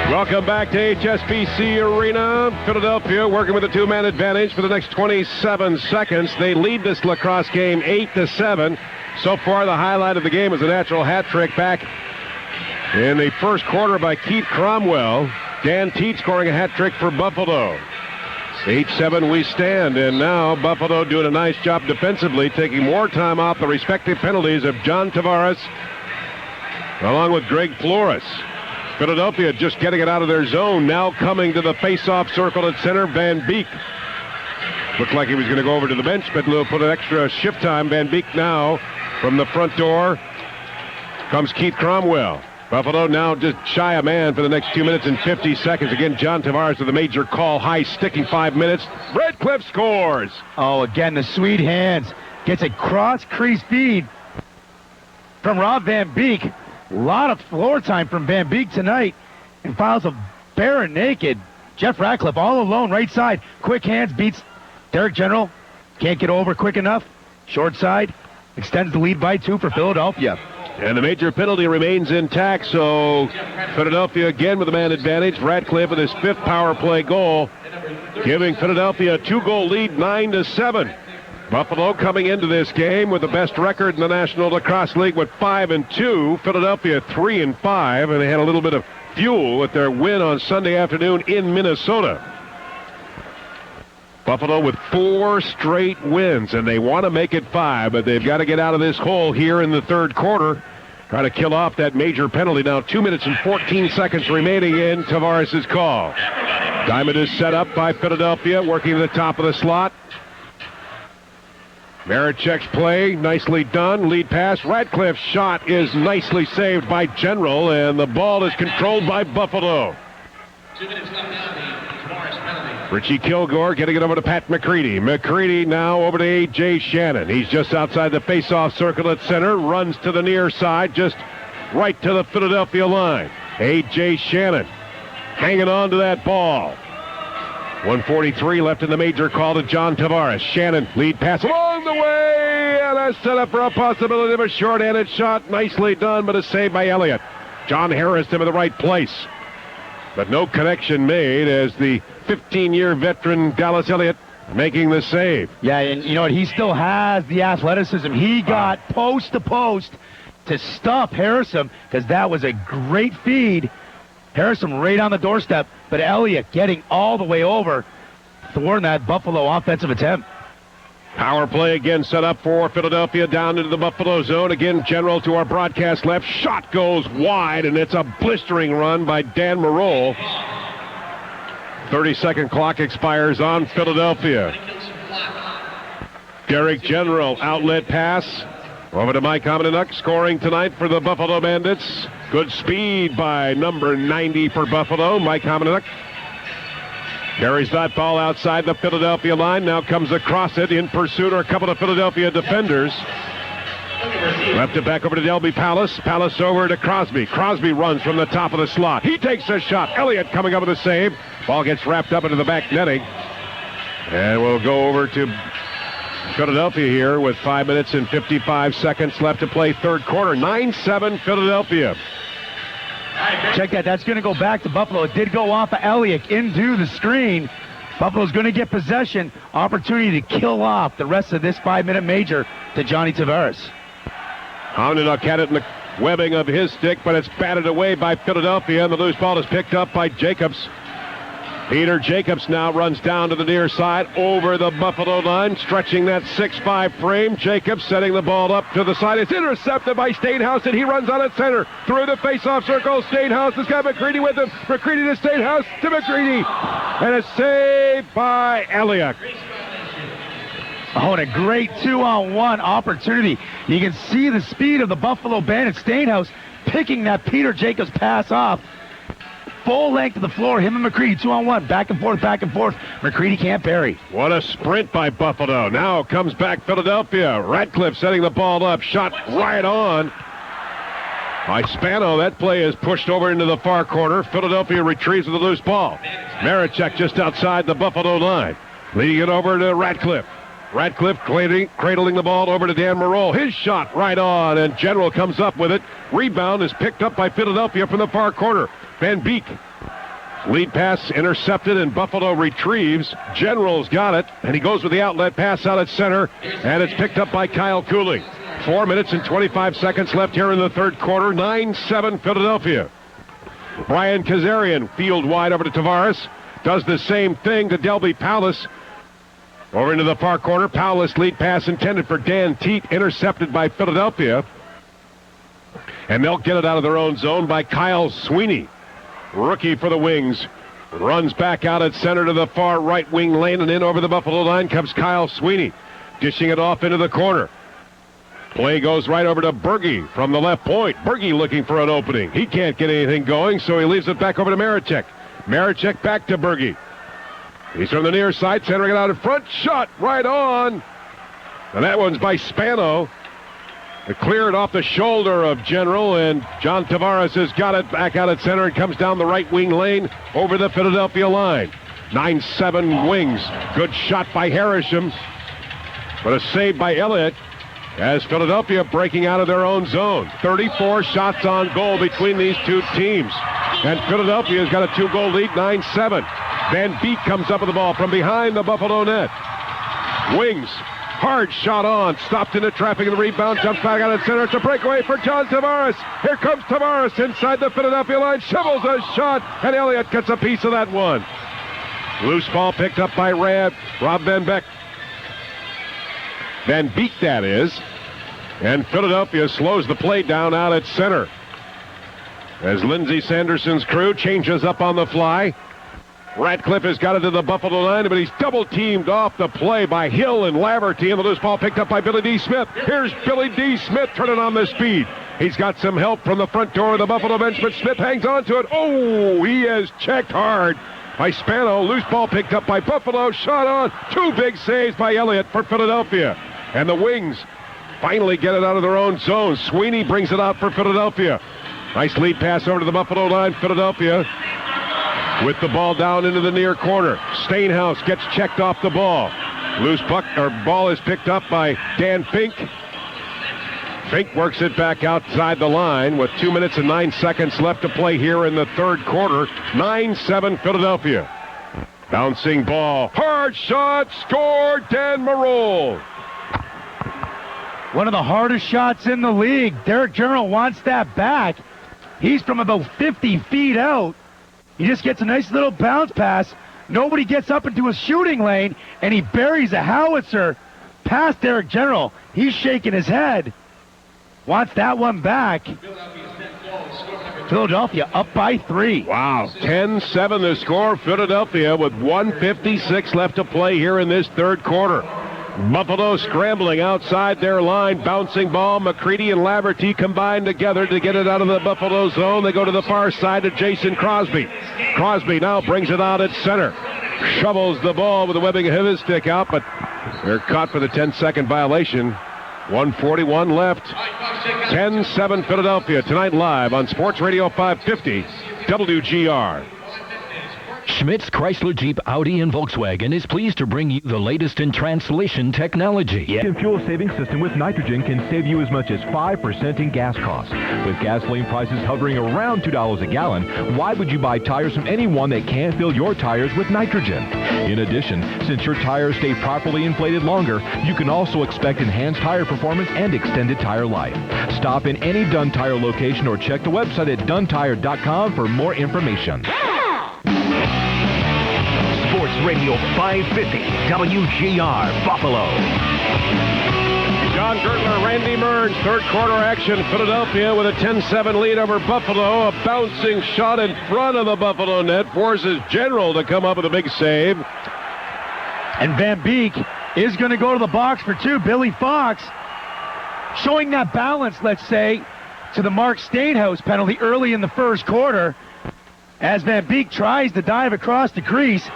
Welcome back to HSBC Arena. Philadelphia working with a two-man advantage for the next 27 seconds. They lead this lacrosse game 8-7. So far, the highlight of the game is a natural hat trick back in the first quarter by Keith Cromwell. Dan Teat scoring a hat trick for Buffalo. 8-7 we stand, and now Buffalo doing a nice job defensively, taking more time off the respective penalties of John Tavares along with Greg Flores. Philadelphia just getting it out of their zone, now coming to the face-off circle at center. Van Beek looked like he was going to go over to the bench, but they'll put an extra shift time. Van Beek now from the front door comes Keith Cromwell. Buffalo now just shy a man for the next 2 minutes and 50 seconds. Again, John Tavares with a major call, high sticking 5 minutes. Redcliffe scores. Oh, again, the sweet hands. Gets a cross-crease feed from Rob Van Beek. A lot of floor time from Van Beek tonight. And files a bare and naked Jeff Ratcliffe all alone, right side. Quick hands, beats Derek General. Can't get over quick enough. Short side. Extends the lead by 2 for Philadelphia. And the major penalty remains intact, so Philadelphia again with a man advantage. Ratcliffe with his 5th power play goal, giving Philadelphia a 2-goal lead, 9-7. Buffalo coming into this game with the best record in the National Lacrosse League with 5-2. Philadelphia 3-5, and they had a little bit of fuel with their win on Sunday afternoon in Minnesota. Buffalo with 4 straight wins, and they want to make it 5, but they've got to get out of this hole here in the third quarter. Try to kill off that major penalty. Now 2 minutes and 14 seconds remaining in Tavares' call. Diamond is set up by Philadelphia, working to the top of the slot. Marichuk's play, nicely done. Lead pass. Ratcliffe's shot is nicely saved by General, and the ball is controlled by Buffalo. 2 minutes left now, the Tavares penalty. Richie Kilgore getting it over to Pat McCready. McCready now over to A.J. Shannon. He's just outside the face-off circle at center. Runs to the near side, just right to the Philadelphia line. A.J. Shannon hanging on to that ball. 1:43 left in the major call to John Tavares. Shannon, lead pass along the way, and a setup for a possibility of a short-handed shot. Nicely done, but a save by Elliott. John Harris in the right place. But no connection made as the 15-year veteran Dallas Elliott making the save. Yeah, and you know what? He still has the athleticism. He got post to post to stop Harrison because that was a great feed. Harrison right on the doorstep, but Elliott getting all the way over, thwarting that Buffalo offensive attempt. Power play again set up for Philadelphia down into the Buffalo zone. Again, General to our broadcast left. Shot goes wide, and it's a blistering run by Dan Morol. 30-second clock expires on Philadelphia. Derek General, outlet pass. Over to Mike Homenuk, scoring tonight for the Buffalo Bandits. Good speed by number 90 for Buffalo, Mike Hominuk. Carries that ball outside the Philadelphia line. Now comes across it. In pursuit are a couple of Philadelphia defenders. Left it back over to Delby Palace. Palace over to Crosby. Crosby runs from the top of the slot. He takes a shot. Elliott coming up with a save. Ball gets wrapped up into the back netting. And we'll go over to Philadelphia here with 5 minutes and 55 seconds left to play third quarter. 9-7 Philadelphia. Check that. That's going to go back to Buffalo. It did go off of Elliott into the screen. Buffalo's going to get possession. Opportunity to kill off the rest of this 5-minute major to Johnny Tavares. Hominuk had it in the webbing of his stick, but it's batted away by Philadelphia, and the loose ball is picked up by Jacobs. Peter Jacobs now runs down to the near side over the Buffalo line, stretching that 6'5 frame. Jacobs setting the ball up to the side. It's intercepted by Stainhouse, and he runs on at center. Through the face-off circle, Stainhouse has got McCready with him. McCready to Stainhouse to McCready. And a save by Elliott. Oh, and a great 2-on-1 opportunity. You can see the speed of the Buffalo Bandits. Stainhouse picking that Peter Jacobs pass off. Full length of the floor, him and McCready, 2-on-1, back and forth, back and forth. McCready can't bury. What a sprint by Buffalo. Now comes back Philadelphia. Radcliffe setting the ball up, shot right on by Spano. That play is pushed over into the far corner. Philadelphia retrieves with a loose ball. Marichek just outside the Buffalo line. Leading it over to Radcliffe. Radcliffe cradling the ball over to Dan Marole. His shot right on, and General comes up with it. Rebound is picked up by Philadelphia from the far corner. Van Beek. Lead pass intercepted, and Buffalo retrieves. General's got it, and he goes with the outlet pass out at center, and it's picked up by Kyle Cooley. 4 minutes and 25 seconds left here in the third quarter. 9-7 Philadelphia. Brian Kazarian field wide over to Tavares. Does the same thing to Delby Palace. Over into the far corner. Palace lead pass intended for Dan Teat, intercepted by Philadelphia. And they'll get it out of their own zone by Kyle Sweeney. Rookie for the Wings. Runs back out at center to the far right wing lane, and in over the Buffalo line comes Kyle Sweeney. Dishing it off into the corner. Play goes right over to Berge from the left point. Berge looking for an opening. He can't get anything going, so he leaves it back over to Marichek. Marichek back to Berge. He's from the near side, centering it out in front. Shot right on. And that one's by Spano. It cleared off the shoulder of General, and John Tavares has got it back out at center and comes down the right wing lane over the Philadelphia line. 9-7 Wings. Good shot by Harrison, but a save by Elliott as Philadelphia breaking out of their own zone. 34 shots on goal between these two teams. And Philadelphia's got a 2-goal lead, 9-7. Van Beek comes up with the ball from behind the Buffalo net. Wings. Hard shot on, stopped into traffic and the rebound, jumps back out at center. It's a breakaway for John Tavares. Here comes Tavares inside the Philadelphia line, shovels a shot, and Elliott gets a piece of that one. Loose ball picked up by Rob Van Beek. Van Beek, that is. And Philadelphia slows the play down out at center as Lindsey Sanderson's crew changes up on the fly. Radcliffe has got it to the Buffalo line, but he's double-teamed off the play by Hill and Laverty, and the loose ball picked up by Billy D. Smith. Here's Billy D. Smith turning on the speed. He's got some help from the front door of the Buffalo bench, but Smith hangs on to it. Oh, he is checked hard by Spano. Loose ball picked up by Buffalo. Shot on. 2 big saves by Elliott for Philadelphia. And the Wings finally get it out of their own zone. Sweeney brings it out for Philadelphia. Nice lead pass over to the Buffalo line. Philadelphia with the ball down into the near corner. Stainhouse gets checked off the ball. Loose ball is picked up by Dan Fink. Fink works it back outside the line with 2 minutes and 9 seconds left to play here in the third quarter. 9-7 Philadelphia. Bouncing ball. Hard shot. Score. Dan Marole. One of the hardest shots in the league. Derek General wants that back. He's from about 50 feet out. He just gets a nice little bounce pass. Nobody gets up into his shooting lane, and he buries a howitzer past Derek General. He's shaking his head. Wants that one back. Philadelphia up by 3. Wow, 10-7 the score. Philadelphia with 1:56 left to play here in this third quarter. Buffalo scrambling outside their line. Bouncing ball. McCready and Laverty combine together to get it out of the Buffalo zone. They go to the far side to Jason Crosby. Crosby now brings it out at center. Shovels the ball with the webbing of his stick out, but they're caught for the 10-second violation. 1:41 left. 10-7 Philadelphia tonight live on Sports Radio 550 WGR. Schmitz Chrysler Jeep Audi and Volkswagen is pleased to bring you the latest in translation technology. The fuel saving system with nitrogen can save you as much as 5% in gas costs. With gasoline prices hovering around $2 a gallon, why would you buy tires from anyone that can't fill your tires with nitrogen? In addition, since your tires stay properly inflated longer, you can also expect enhanced tire performance and extended tire life. Stop in any Dunn Tire location or check the website at duntire.com for more information. Sports Radio 550 WGR Buffalo. John Gertler, Randy Mearns, third quarter action. Philadelphia with a 10-7 lead over Buffalo. A bouncing shot in front of the Buffalo net forces General to come up with a big save. And Van Beek is going to go to the box for two. Billy Fox showing that balance, let's say, to the Mark Stainhouse penalty early in the first quarter. As Van Beek tries to dive across the crease,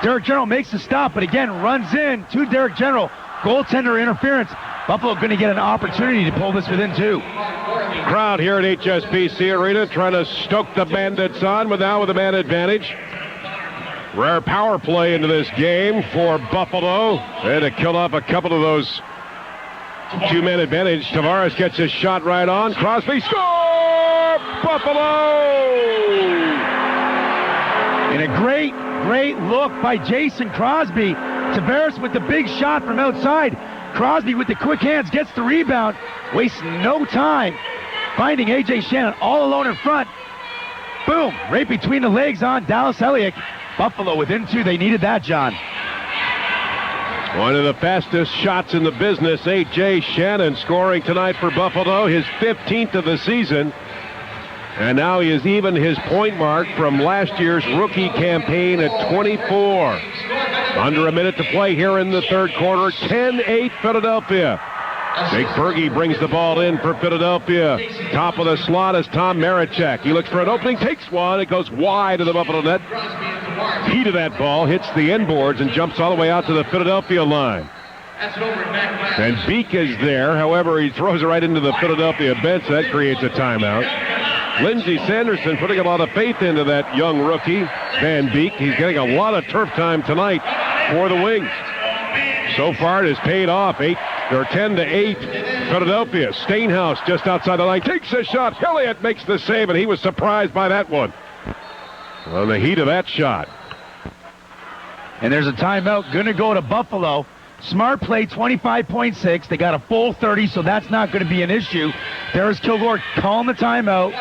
Derek General makes the stop, but again runs in to Derek General. Goaltender interference. Buffalo going to get an opportunity to pull this within two. Crowd here at HSBC Arena trying to stoke the Bandits on, but now with a man advantage. Rare power play into this game for Buffalo. And to kill off a couple of those two-man advantage. Tavares gets his shot right on. Crosby score! Buffalo! And a great look by Jason Crosby. Tavares with the big shot from outside. Crosby with the quick hands gets the rebound. Wastes no time. Finding A.J. Shannon all alone in front. Boom! Right between the legs on Dallas Elliott. Buffalo within two. They needed that, John. One of the fastest shots in the business, A.J. Shannon scoring tonight for Buffalo, his 15th of the season. And now he is even his point mark from last year's rookie campaign at 24. Under a minute to play here in the third quarter. 10-8 Philadelphia. Big Berge brings the ball in for Philadelphia. Top of the slot is Tom Marechek. He looks for an opening, takes one. It goes wide of the Buffalo net. Heat of that ball hits the inboards and jumps all the way out to the Philadelphia line. And Beek is there. However, he throws it right into the Philadelphia bench. That creates a timeout. Lindsey Sanderson putting a lot of faith into that young rookie, Van Beek. He's getting a lot of turf time tonight for the Wings. So far, it has paid off. 10-8 Philadelphia. Stainhouse just outside the line takes a shot. Elliott makes the save, and he was surprised by that one. On the heat of that shot. And there's a timeout going to go to Buffalo. Smart play, 25.6. They got a full 30, so that's not going to be an issue. There's Kilgore calling the timeout.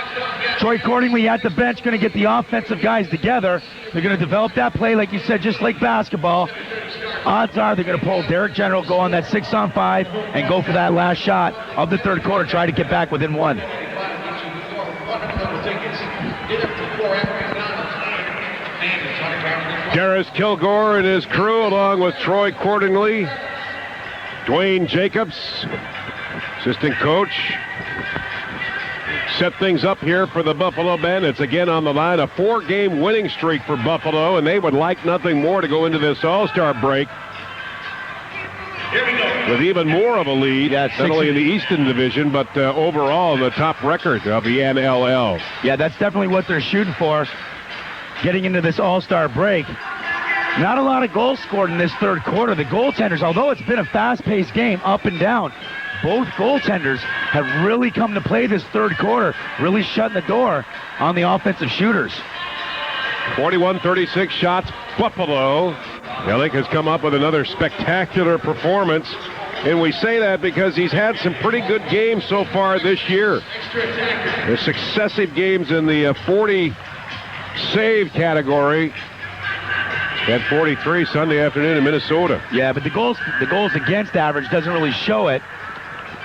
Troy Cordingley at the bench going to get the offensive guys together. They're going to develop that play, like you said, just like basketball. Odds are they're going to pull Derek General, go on that 6-on-5, and go for that last shot of the third quarter, try to get back within one. Garris Kilgore and his crew, along with Troy Cordingley, Dwayne Jacobs, assistant coach, set things up here for the Buffalo Bandits. Again on the line, a 4-game winning streak for Buffalo, and they would like nothing more to go into this All-Star break with even more of a lead, not only in the Eastern Division, but overall the top record of the NLL. Yeah, that's definitely what they're shooting for. Getting into this All-Star break. Not a lot of goals scored in this third quarter. The goaltenders, although it's been a fast-paced game, up and down, both goaltenders have really come to play this third quarter, really shutting the door on the offensive shooters. 41-36 shots, Buffalo. Ellick has come up with another spectacular performance, and we say that because he's had some pretty good games so far this year. The successive games in the 40 save category. At 43 Sunday afternoon in Minnesota. Yeah, but the goals against average doesn't really show it.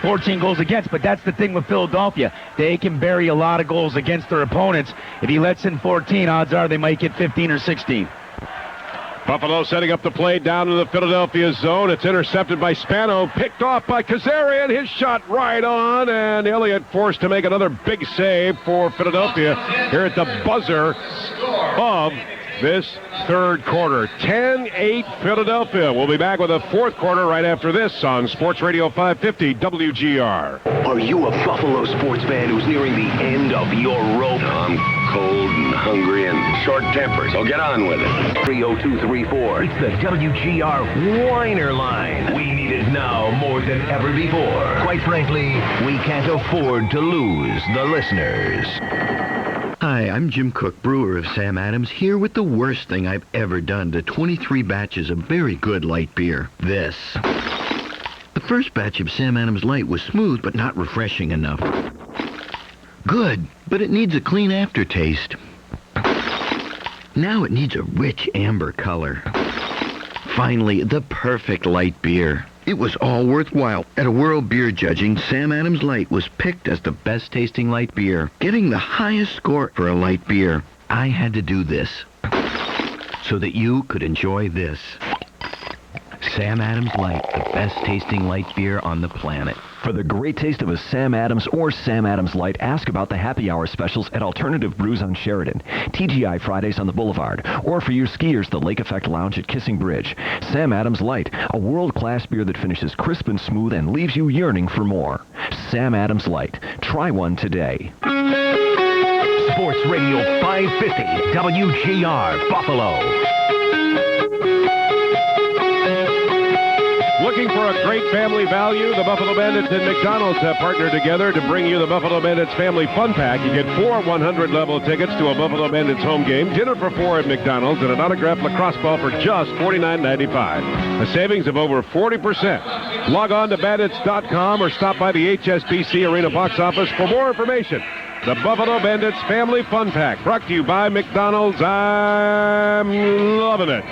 14 goals against, but that's the thing with Philadelphia. They can bury a lot of goals against their opponents. If he lets in 14, odds are they might get 15 or 16. Buffalo setting up the play down in the Philadelphia zone. It's intercepted by Spano, picked off by Kazarian. His shot right on, and Elliott forced to make another big save for Philadelphia here at the buzzer of this third quarter. 10-8 Philadelphia. We'll be back with a fourth quarter right after this on Sports Radio 550 WGR. Are you a Buffalo sports fan who's nearing the end of your rope? I'm cold and hungry and short-tempered, so get on with it. 30234. It's the WGR Whiner Line. We need it now more than ever before. Quite frankly, we can't afford to lose the listeners. Hi, I'm Jim Cook, brewer of Sam Adams, here with the worst thing I've ever done to 23 batches of very good light beer. This. The first batch of Sam Adams Light was smooth but not refreshing enough. Good, but it needs a clean aftertaste. Now it needs a rich amber color. Finally, the perfect light beer. It was all worthwhile. At a World Beer Judging, Sam Adams Light was picked as the best tasting light beer, getting the highest score for a light beer. I had to do this so that you could enjoy this. Sam Adams Light, the best tasting light beer on the planet. For the great taste of a Sam Adams or Sam Adams Light, ask about the happy hour specials at Alternative Brews on Sheridan, TGI Fridays on the Boulevard, or for you skiers, the Lake Effect Lounge at Kissing Bridge. Sam Adams Light, a world-class beer that finishes crisp and smooth and leaves you yearning for more. Sam Adams Light. Try one today. Sports Radio 550 WGR Buffalo. Looking for a great family value? The Buffalo Bandits and McDonald's have partnered together to bring you the Buffalo Bandits Family Fun Pack. You get 4 100-level tickets to a Buffalo Bandits home game, dinner for 4 at McDonald's, and an autographed lacrosse ball for just $49.95. A savings of over 40%. Log on to Bandits.com or stop by the HSBC Arena box office for more information. The Buffalo Bandits Family Fun Pack, brought to you by McDonald's. I'm loving it.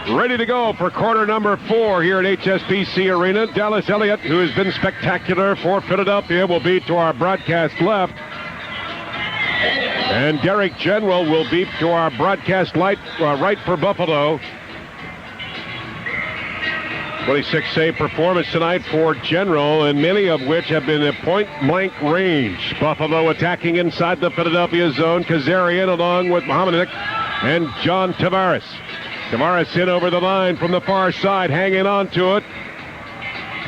Ready to go for quarter number 4 here at HSBC Arena. Dallas Elliott, who has been spectacular for Philadelphia, will be to our broadcast left. And Derek General will be to our broadcast right for Buffalo. 26 save performance tonight for General, and many of which have been at point-blank range. Buffalo attacking inside the Philadelphia zone. Kazarian along with Mohamedic and John Tavares. Tavares in over the line from the far side, hanging on to it.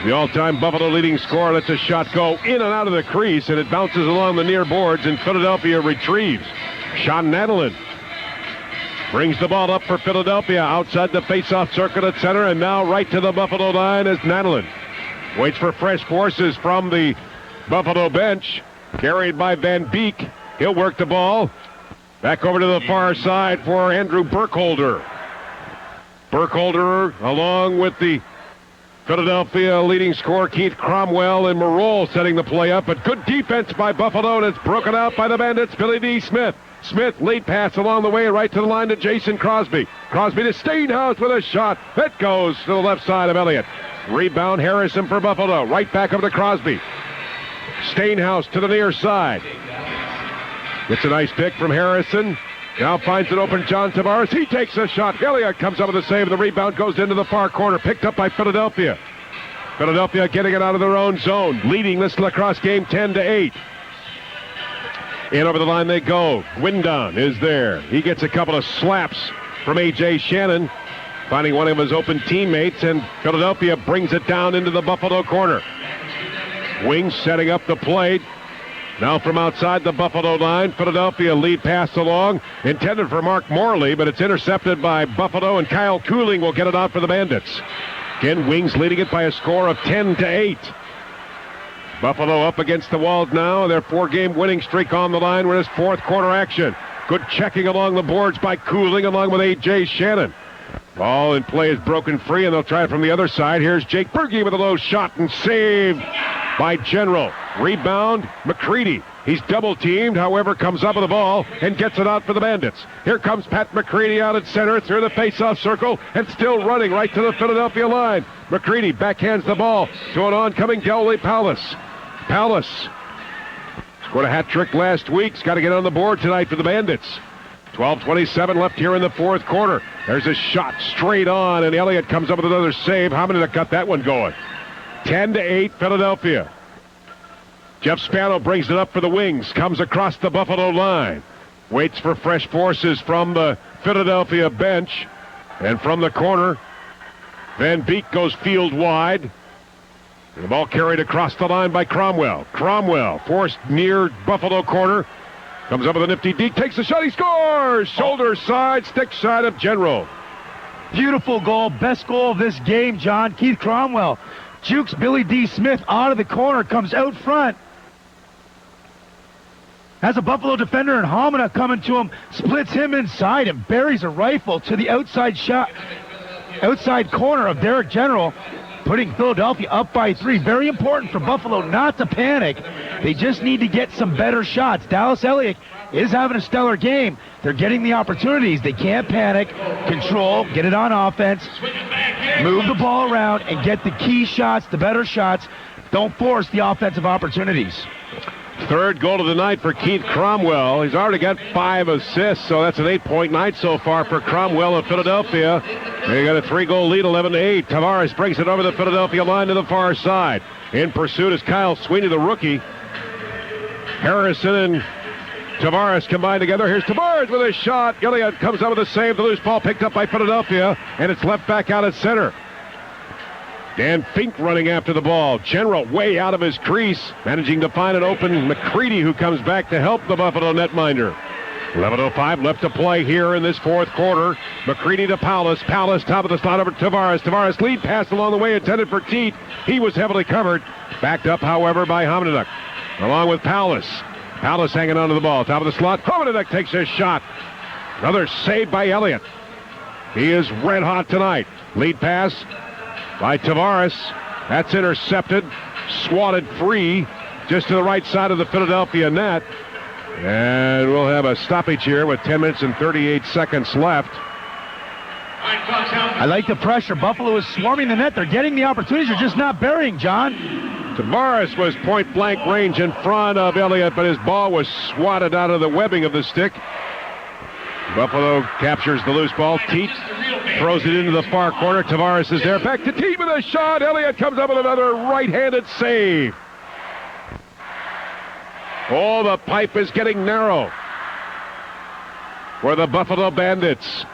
The all-time Buffalo leading scorer lets a shot go in and out of the crease, and it bounces along the near boards, and Philadelphia retrieves. Sean Nadelin brings the ball up for Philadelphia outside the face-off circle at center, and now right to the Buffalo line as Nadelin waits for fresh forces from the Buffalo bench. Carried by Van Beek. He'll work the ball. Back over to the far side for Andrew Burkholder. Burkholder, along with the Philadelphia leading scorer Keith Cromwell and Marole setting the play up, but good defense by Buffalo, and it's broken out by the Bandits. Billy D. Smith. Smith, lead pass along the way, right to the line to Jason Crosby. Crosby to Steinhaus with a shot. That goes to the left side of Elliott. Rebound Harrison for Buffalo. Right back over to Crosby. Steinhaus to the near side. Gets a nice pick from Harrison. Now finds an open John Tavares. He takes a shot. Elliott comes up with a save. The rebound goes into the far corner. Picked up by Philadelphia. Philadelphia getting it out of their own zone. Leading this lacrosse game 10-8. In over the line they go. Gwindon is there. He gets a couple of slaps from A.J. Shannon, finding one of his open teammates, and Philadelphia brings it down into the Buffalo corner. Wings setting up the play. Now from outside the Buffalo line, Philadelphia lead pass along, intended for Mark Morley, but it's intercepted by Buffalo, and Kyle Cooling will get it out for the Bandits. Again, Wings leading it by a score of 10-8. Buffalo up against the walls now, their 4-game winning streak on the line with this fourth quarter action. Good checking along the boards by Cooling along with A.J. Shannon. Ball in play is broken free, and they'll try it from the other side. Here's Jake Berge with a low shot and saved by General. Rebound, McCready. He's double-teamed, however, comes up with the ball and gets it out for the Bandits. Here comes Pat McCready out at center through the face-off circle and still running right to the Philadelphia line. McCready backhands the ball to an oncoming Dowley Palace. Palace scored a hat trick last week. He's got to get on the board tonight for the Bandits. 12:27 left here in the fourth quarter. There's a shot straight on, and Elliott comes up with another save. Hamanuk got that one going. 10-8 Philadelphia. Jeff Spano brings it up for the Wings. Comes across the Buffalo line. Waits for fresh forces from the Philadelphia bench. And from the corner, Van Beek goes field wide. And the ball carried across the line by Cromwell. Cromwell forced near Buffalo corner. Comes up with a nifty deke, takes the shot, he scores! Shoulder side, stick side of General. Beautiful goal, best goal of this game, John. Keith Cromwell jukes Billy D. Smith out of the corner, comes out front. Has a Buffalo defender and Hamanuk coming to him, splits him inside and buries a rifle to the outside corner of Derek General, putting Philadelphia up by 3. Very important for Buffalo not to panic. They just need to get some better shots. Dallas Elliott is having a stellar game. They're getting the opportunities. They can't panic, control, get it on offense, move the ball around, and get the key shots, the better shots. Don't force the offensive opportunities. Third goal of the night for Keith Cromwell. He's already got 5 assists, so that's an 8-point night so far for Cromwell in Philadelphia. They got a 3-goal lead, 11-8. Tavares brings it over the Philadelphia line to the far side. In pursuit is Kyle Sweeney, the rookie. Harrison and Tavares combined together. Here's Tavares with a shot. Elliott comes up with a save. The loose ball picked up by Philadelphia, and it's left back out at center. Dan Fink running after the ball. General way out of his crease, managing to find an open McCready, who comes back to help the Buffalo netminder. 11:05 left to play here in this fourth quarter. McCready to Paulus. Paulus top of the slot over to Tavares. Tavares lead pass along the way intended for Teat. He was heavily covered. Backed up, however, by Hamanuk, along with Paulus. Paulus hanging onto the ball. Top of the slot. Hamanuk takes his shot. Another save by Elliott. He is red hot tonight. Lead pass by Tavares. That's intercepted. Swatted free just to the right side of the Philadelphia net. And we'll have a stoppage here with 10 minutes and 38 seconds left. I like the pressure. Buffalo is swarming the net. They're getting the opportunities. They're just not burying, John. Tavares was point-blank range in front of Elliott, but his ball was swatted out of the webbing of the stick. Buffalo captures the loose ball. Teat throws it into the far corner. Tavares is there. Back to Teat with a shot. Elliott comes up with another right-handed save. Oh, the pipe is getting narrow for the Buffalo Bandits,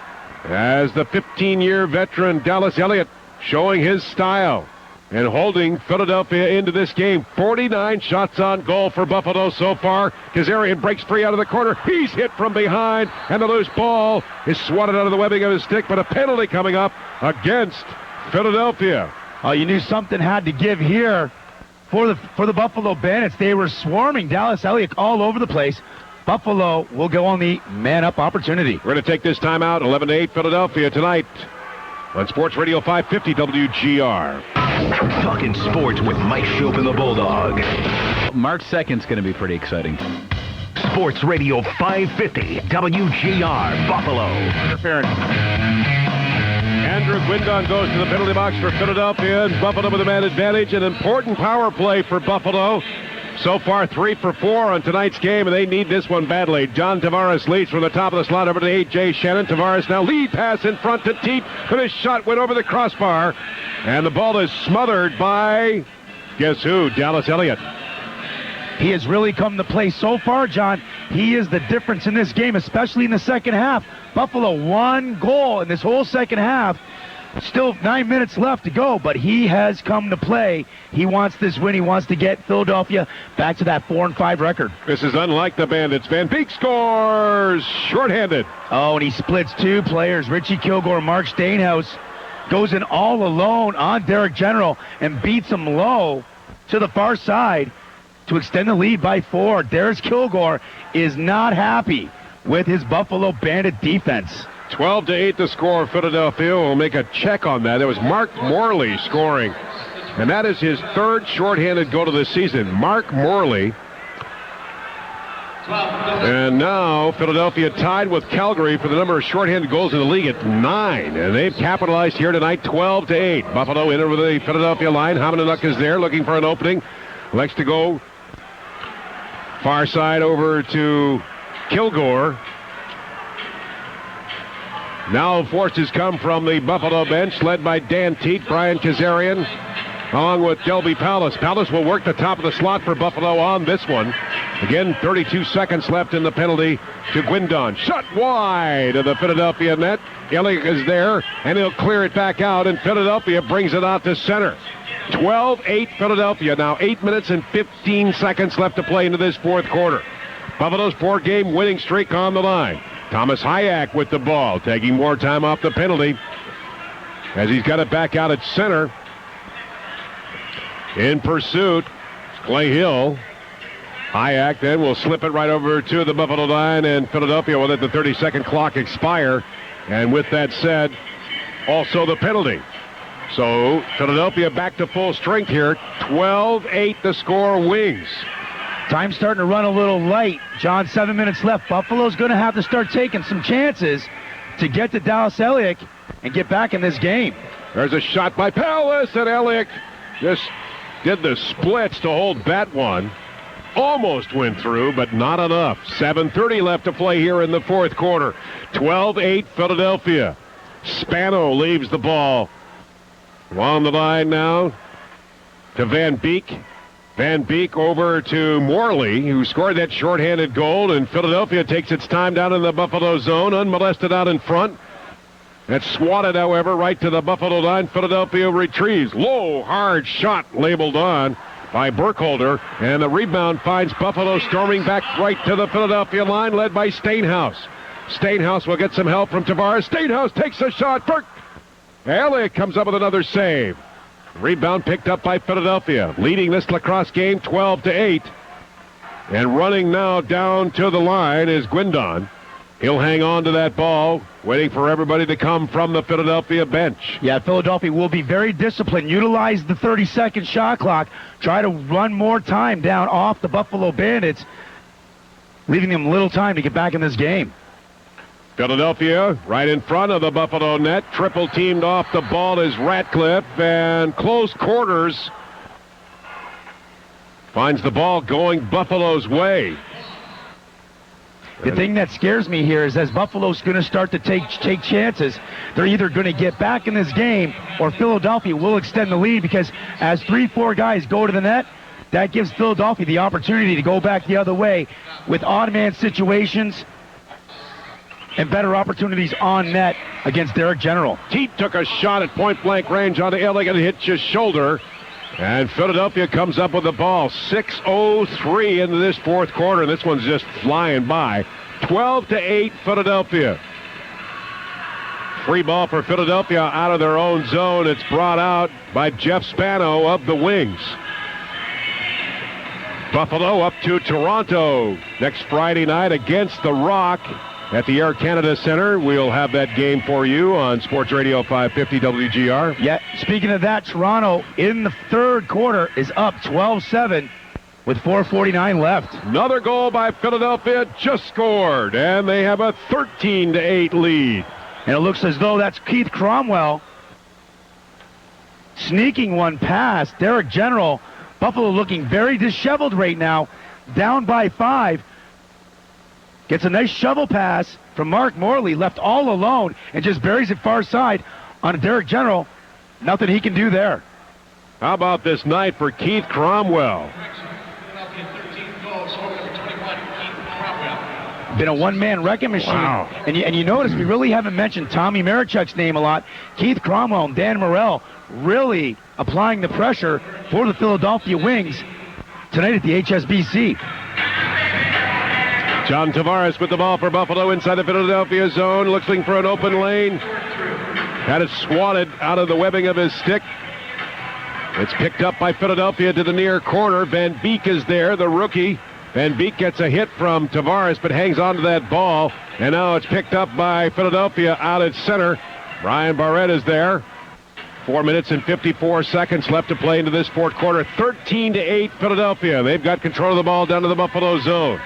as the 15-year veteran Dallas Elliott showing his style and holding Philadelphia into this game. 49 shots on goal for Buffalo so far. Kazarian breaks free out of the corner. He's hit from behind, and the loose ball is swatted out of the webbing of his stick, but a penalty coming up against Philadelphia. Oh, you knew something had to give here for the Buffalo Bandits. They were swarming Dallas Elliott all over the place. Buffalo will go on the man-up opportunity. We're going to take this time out. 11-8 Philadelphia tonight on Sports Radio 550 WGR. Talking sports with Mike Shope and the Bulldog. March 2nd's going to be pretty exciting. Sports Radio 550 WGR Buffalo. Interference. Andrew Gwindon goes to the penalty box for Philadelphia, and Buffalo with a man advantage. An important power play for Buffalo. So far, 3 for 4 on tonight's game, and they need this one badly. John Tavares leads from the top of the slot over to A.J. Shannon. Tavares now lead pass in front to Teat, but his shot went over the crossbar, and the ball is smothered by, guess who, Dallas Elliott. He has really come to play so far, John. He is the difference in this game, especially in the second half. Buffalo 1 goal in this whole second half. Still 9 minutes left to go, but he has come to play. He wants this win. He wants to get Philadelphia back to that 4-5 record. This is unlike the Bandits. Van Beek scores shorthanded. Oh, and he splits 2 players. Richie Kilgore, Mark Stainhouse goes in all alone on Derek General and beats him low to the far side to extend the lead by 4. Darius Kilgore is not happy with his Buffalo Bandit defense. 12-8 the score. Philadelphia will make a check on that. It was Mark Morley scoring, and that is his 3rd shorthanded goal of the season. Mark Morley. And now Philadelphia tied with Calgary for the number of shorthanded goals in the league at 9, and they've capitalized here tonight. 12-8. Buffalo in over the Philadelphia line. Hamanuk is there looking for an opening. Likes to go far side over to Kilgore. Now forces come from the Buffalo bench, led by Dan Teat, Brian Kazarian, along with Delby Palace. Palace will work the top of the slot for Buffalo on this one. Again, 32 seconds left in the penalty to Guindon. Shot wide of the Philadelphia net. Elliott is there, and he'll clear it back out, and Philadelphia brings it out to center. 12-8 Philadelphia. Now 8 minutes and 15 seconds left to play into this fourth quarter. Buffalo's 4-game winning streak on the line. Thomas Hayek with the ball, taking more time off the penalty as he's got it back out at center. In pursuit, Clay Hill. Hayek then will slip it right over to the Buffalo line, and Philadelphia will let the 30-second clock expire. And with that said, also the penalty. So Philadelphia back to full strength here. 12-8 the score, Wings. Time's starting to run a little light. John, 7 minutes left. Buffalo's going to have to start taking some chances to get to Dallas Elliott and get back in this game. There's a shot by Palace, and Elliott just did the splits to hold that one. Almost went through, but not enough. 7:30 left to play here in the fourth quarter. 12-8 Philadelphia. Spano leaves the ball. On the line now to Van Beek. Van Beek over to Morley, who scored that shorthanded goal, and Philadelphia takes its time down in the Buffalo zone, unmolested out in front. That's swatted, however, right to the Buffalo line. Philadelphia retrieves. Low, hard shot labeled on by Burkholder, and the rebound finds Buffalo storming back right to the Philadelphia line, led by Stainhouse. Stainhouse will get some help from Tavares. Stainhouse takes a shot. Elliott comes up with another save. Rebound picked up by Philadelphia, leading this lacrosse game 12-8. And running now down to the line is Guindon. He'll hang on to that ball, waiting for everybody to come from the Philadelphia bench. Yeah, Philadelphia will be very disciplined. Utilize the 30-second shot clock. Try to run more time down off the Buffalo Bandits, leaving them little time to get back in this game. Philadelphia right in front of the Buffalo net. Triple teamed off the ball is Ratcliffe, and close quarters finds the ball going Buffalo's way. The thing that scares me here is as Buffalo's going to start to take chances, they're either going to get back in this game or Philadelphia will extend the lead, because as 3-4 guys go to the net, that gives Philadelphia the opportunity to go back the other way with odd man situations and better opportunities on net against Derek General. Teat took a shot at point-blank range onto Elliott and hit his shoulder. And Philadelphia comes up with the ball. 6:03 into this fourth quarter. This one's just flying by. 12-8 Philadelphia. Free ball for Philadelphia out of their own zone. It's brought out by Jeff Spano of the Wings. Buffalo up to Toronto next Friday night against the Rock at the Air Canada Center. We'll have that game for you on Sports Radio 550 WGR. Yeah, speaking of that, Toronto in the third quarter is up 12-7 with 4:49 left. Another goal by Philadelphia just scored, and they have a 13-8 lead. And it looks as though that's Keith Cromwell sneaking one past Derek General. Buffalo looking very disheveled right now, down by 5. Gets a nice shovel pass from Mark Morley, left all alone, and just buries it far side on Derek General. Nothing he can do there. How about this night for Keith Cromwell? Been a one-man wrecking machine. Wow. And you notice we really haven't mentioned Tommy Marichuk's name a lot. Keith Cromwell and Dan Morrell really applying the pressure for the Philadelphia Wings tonight at the HSBC. John Tavares with the ball for Buffalo inside the Philadelphia zone, looking for an open lane. Had it swatted out of the webbing of his stick. It's picked up by Philadelphia to the near corner. Van Beek is there, the rookie. Van Beek gets a hit from Tavares, but hangs on to that ball. And now it's picked up by Philadelphia out at center. Brian Barrett is there. 4 minutes and 54 seconds left to play into this fourth quarter. 13-8 Philadelphia. They've got control of the ball down to the Buffalo zone.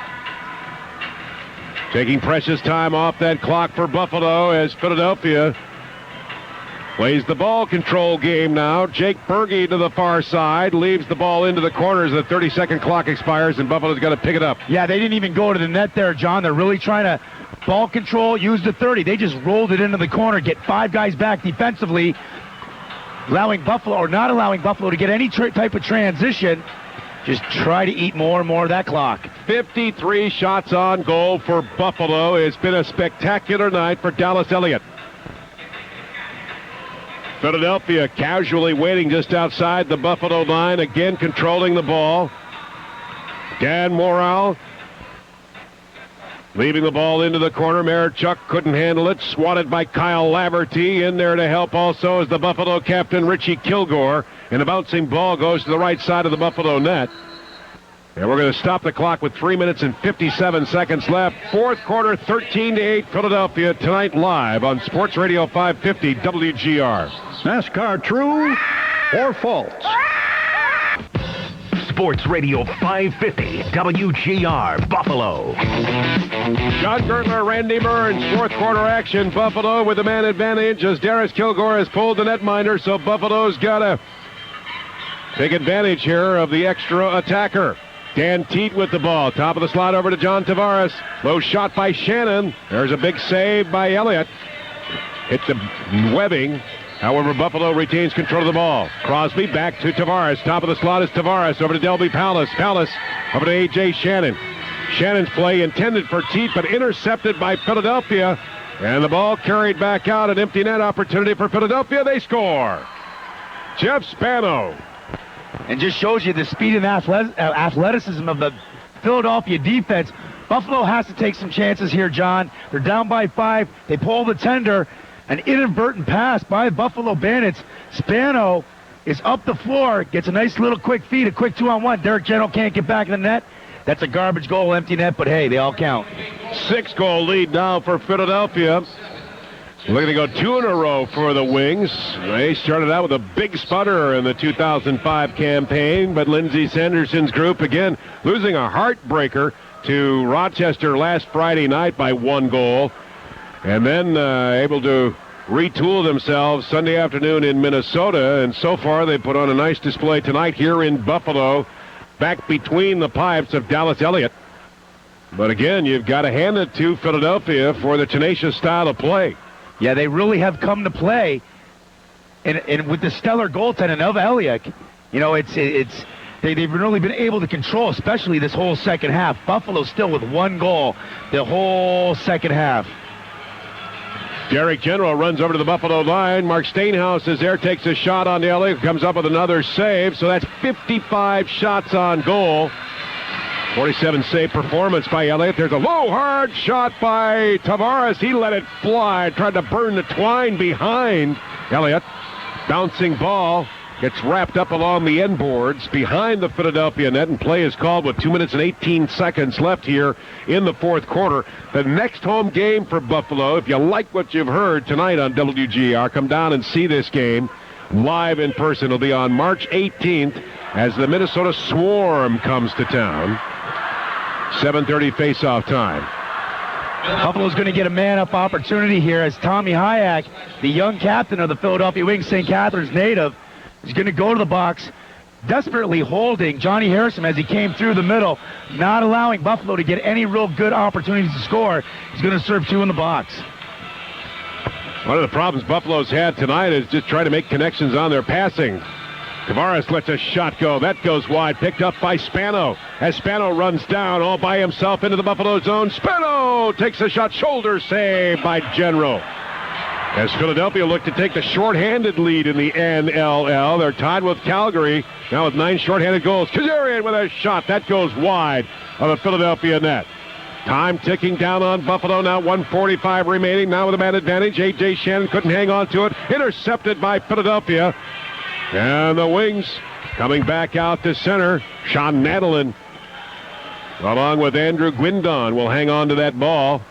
Taking precious time off that clock for Buffalo as Philadelphia plays the ball control game now. Jake Berge to the far side, leaves the ball into the corners. The 30-second clock expires, and Buffalo's got to pick it up. Yeah, they didn't even go to the net there, John. They're really trying to ball control, use the 30. They just rolled it into the corner, get 5 guys back defensively, allowing Buffalo, or not allowing Buffalo to get any type of transition. Just try to eat more and more of that clock. 53 shots on goal for Buffalo. It's been a spectacular night for Dallas Elliott. Philadelphia casually waiting just outside the Buffalo line, again controlling the ball. Dan Morrell leaving the ball into the corner. Marichuk couldn't handle it. Swatted by Kyle Laverty. In there to help also is the Buffalo captain, Richie Kilgore. And the bouncing ball goes to the right side of the Buffalo net. And we're going to stop the clock with 3 minutes and 57 seconds left. Fourth quarter, 13-8, Philadelphia, tonight live on Sports Radio 550 WGR. NASCAR, true or false? Sports Radio 550 WGR Buffalo. John Gertler, Randy Burns, fourth quarter action. Buffalo with the man advantage as Darius Kilgore has pulled the netminder, so Buffalo's got to take advantage here of the extra attacker. Dan Teat with the ball. Top of the slot over to John Tavares. Low shot by Shannon. There's a big save by Elliott. Hit the webbing. However, Buffalo retains control of the ball. Crosby back to Tavares. Top of the slot is Tavares. Over to Delby Palace. Palace over to A.J. Shannon. Shannon's play intended for Teat, but intercepted by Philadelphia. And the ball carried back out. An empty net opportunity for Philadelphia. They score. Jeff Spano. And just shows you the speed and athleticism of the Philadelphia defense. Buffalo has to take some chances here, John. They're down by 5. They pull the tender. An inadvertent pass by Buffalo Bandits. Spano is up the floor, gets a nice little quick feed, a quick 2-on-1. Derek General can't get back in the net. That's a garbage goal, empty net, but hey, they all count. 6-goal lead now for Philadelphia. Looking to go 2 in a row for the Wings. They started out with a big sputter in the 2005 campaign, but Lindsey Sanderson's group, again, losing a heartbreaker to Rochester last Friday night by 1 goal. And then able to retool themselves Sunday afternoon in Minnesota. And so far, they put on a nice display tonight here in Buffalo, back between the pipes of Dallas Elliott. But again, you've got to hand it to Philadelphia for the tenacious style of play. Yeah, they really have come to play. And with the stellar goaltending of Elliott, you know, they've really been able to control, especially this whole second half. Buffalo still with 1 goal the whole second half. Derek General runs over to the Buffalo line. Mark Stainhouse is there, takes a shot on Elliott, comes up with another save. So that's 55 shots on goal. 47 save performance by Elliott. There's a low, hard shot by Tavares. He let it fly, tried to burn the twine behind Elliott. Bouncing ball gets wrapped up along the end boards behind the Philadelphia net, and play is called with 2 minutes and 18 seconds left here in the fourth quarter. The next home game for Buffalo, if you like what you've heard tonight on WGR, come down and see this game live in person. It'll be on March 18th as the Minnesota Swarm comes to town. 7:30 face-off time. Buffalo's going to get a man-up opportunity here as Tommy Hayek, the young captain of the Philadelphia Wings, St. Catharines native, is going to go to the box, desperately holding Johnny Harrison as he came through the middle, not allowing Buffalo to get any real good opportunities to score. He's going to serve 2 in the box. One of the problems Buffalo's had tonight is just trying to make connections on their passing. Tavares lets a shot go. That goes wide. Picked up by Spano. As Spano runs down all by himself into the Buffalo zone. Spano takes a shot. Shoulder save by General. As Philadelphia look to take the shorthanded lead in the NLL. They're tied with Calgary now with 9 shorthanded goals. Kazarian with a shot. That goes wide of the Philadelphia net. Time ticking down on Buffalo now. 1:45 remaining. Now with a man advantage. A.J. Shannon couldn't hang on to it. Intercepted by Philadelphia. And the Wings coming back out to center. Sean Madeline, along with Andrew Guindon, will hang on to that ball.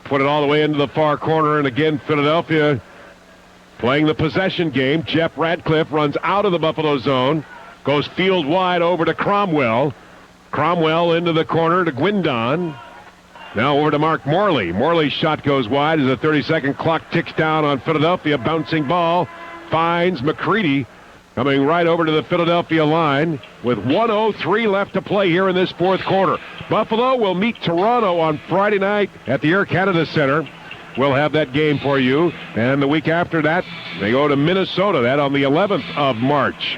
Put it all the way into the far corner. And again, Philadelphia playing the possession game. Jeff Radcliffe runs out of the Buffalo zone. Goes field wide over to Cromwell. Cromwell into the corner to Guindon. Now over to Mark Morley. Morley's shot goes wide as the 30-second clock ticks down on Philadelphia. Bouncing ball. Finds McCready. coming right over to the Philadelphia line with 1:03 left to play here in this fourth quarter. Buffalo will meet Toronto on Friday night at the Air Canada Center. We'll have that game for you. And the week after that, they go to Minnesota, that on the 11th of March.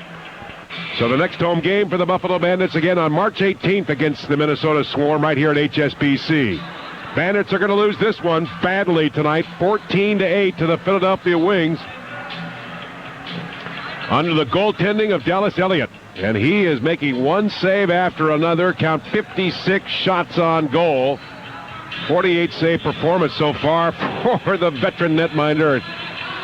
So the next home game for the Buffalo Bandits again on March 18th against the Minnesota Swarm right here at HSBC. Bandits are going to lose this one badly tonight, 14-8 to the Philadelphia Wings, under the goaltending of Dallas Elliott. And he is making one save after another. Count 56 shots on goal. 48 save performance so far for the veteran netminder.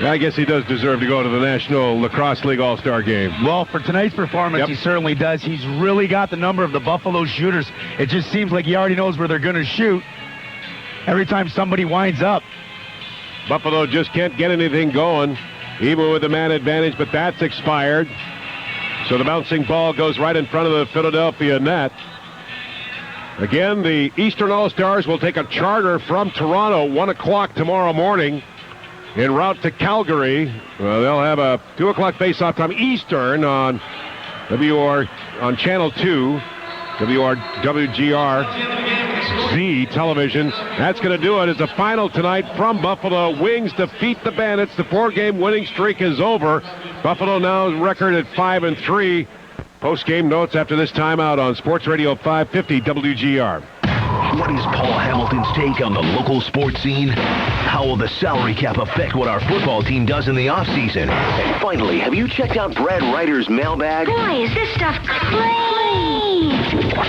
I guess he does deserve to go to the National Lacrosse League All-Star game. Well, for tonight's performance, he certainly does. He's really got the number of the Buffalo shooters. It just seems like he already knows where they're going to shoot every time somebody winds up. Buffalo just can't get anything going, even with the man advantage, but that's expired. So the bouncing ball goes right in front of the Philadelphia net. Again, the Eastern All-Stars will take a charter from Toronto, 1 o'clock tomorrow morning, en route to Calgary. They'll have a 2 o'clock face-off time Eastern on on Channel 2, WGR-Z television. That's going to do it as a final tonight from Buffalo. Wings defeat the Bandits. The 4-game winning streak is over. Buffalo now record at 5-3. Post-game notes after this timeout on Sports Radio 550 WGR. What is Paul Hamilton's take on the local sports scene? How will the salary cap affect what our football team does in the offseason? And finally, have you checked out Brad Ryder's mailbag? Boy, is this stuff great!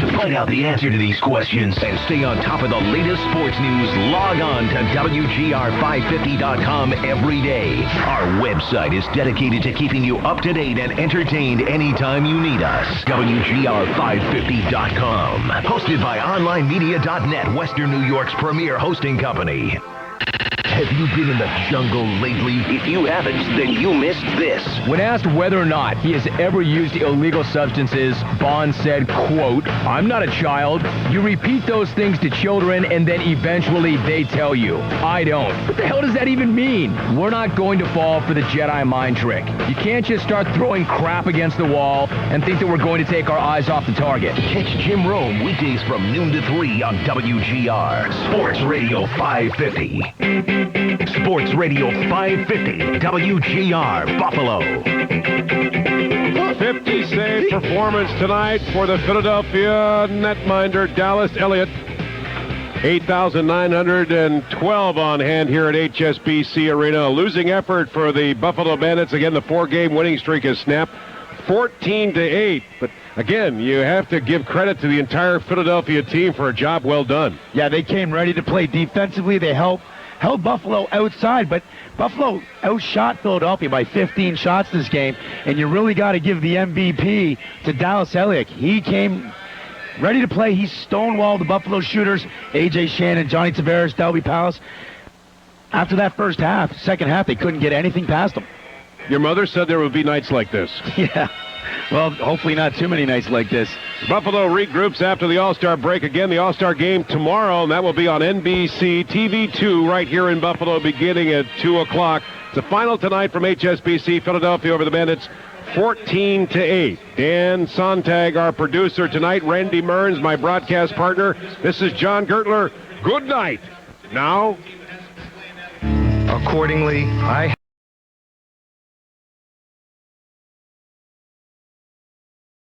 To find out the answer to these questions and stay on top of the latest sports news, log on to WGR550.com every day. Our website is dedicated to keeping you up to date and entertained anytime you need us. WGR550.com. Hosted by OnlineMedia.net, Western New York's premier hosting company. Have you been in the jungle lately? If you haven't, then you missed this. When asked whether or not he has ever used illegal substances, Bond said, quote, "I'm not a child. You repeat those things to children and then eventually they tell you. I don't." What the hell does that even mean? We're not going to fall for the Jedi mind trick. You can't just start throwing crap against the wall and think that we're going to take our eyes off the target. Catch Jim Rome weekdays from noon to 3 on WGR. Sports Radio 550. Sports Radio 550, WGR, Buffalo. 50 save performance tonight for the Philadelphia netminder Dallas Elliott. 8,912 on hand here at HSBC Arena. A losing effort for the Buffalo Bandits. Again, the 4-game winning streak is snapped. 14-8. But again, you have to give credit to the entire Philadelphia team for a job well done. Yeah, they came ready to play defensively. They held Buffalo outside, but Buffalo outshot Philadelphia by 15 shots this game, and you really got to give the MVP to Dallas Elliott. He came ready to play. He stonewalled the Buffalo shooters, A.J. Shannon, Johnny Tavares, Delby Palace. After that second half, they couldn't get anything past them. Your mother said there would be nights like this. Yeah. Well, hopefully not too many nights like this. Buffalo regroups after the All-Star break. Again, the All-Star game tomorrow, and that will be on NBC TV2 right here in Buffalo beginning at 2 o'clock. It's the final tonight from HSBC, Philadelphia over the Bandits, 14-8. Dan Sontag, our producer tonight. Randy Mearns, my broadcast partner. This is John Gertler. Good night. Now, accordingly, I...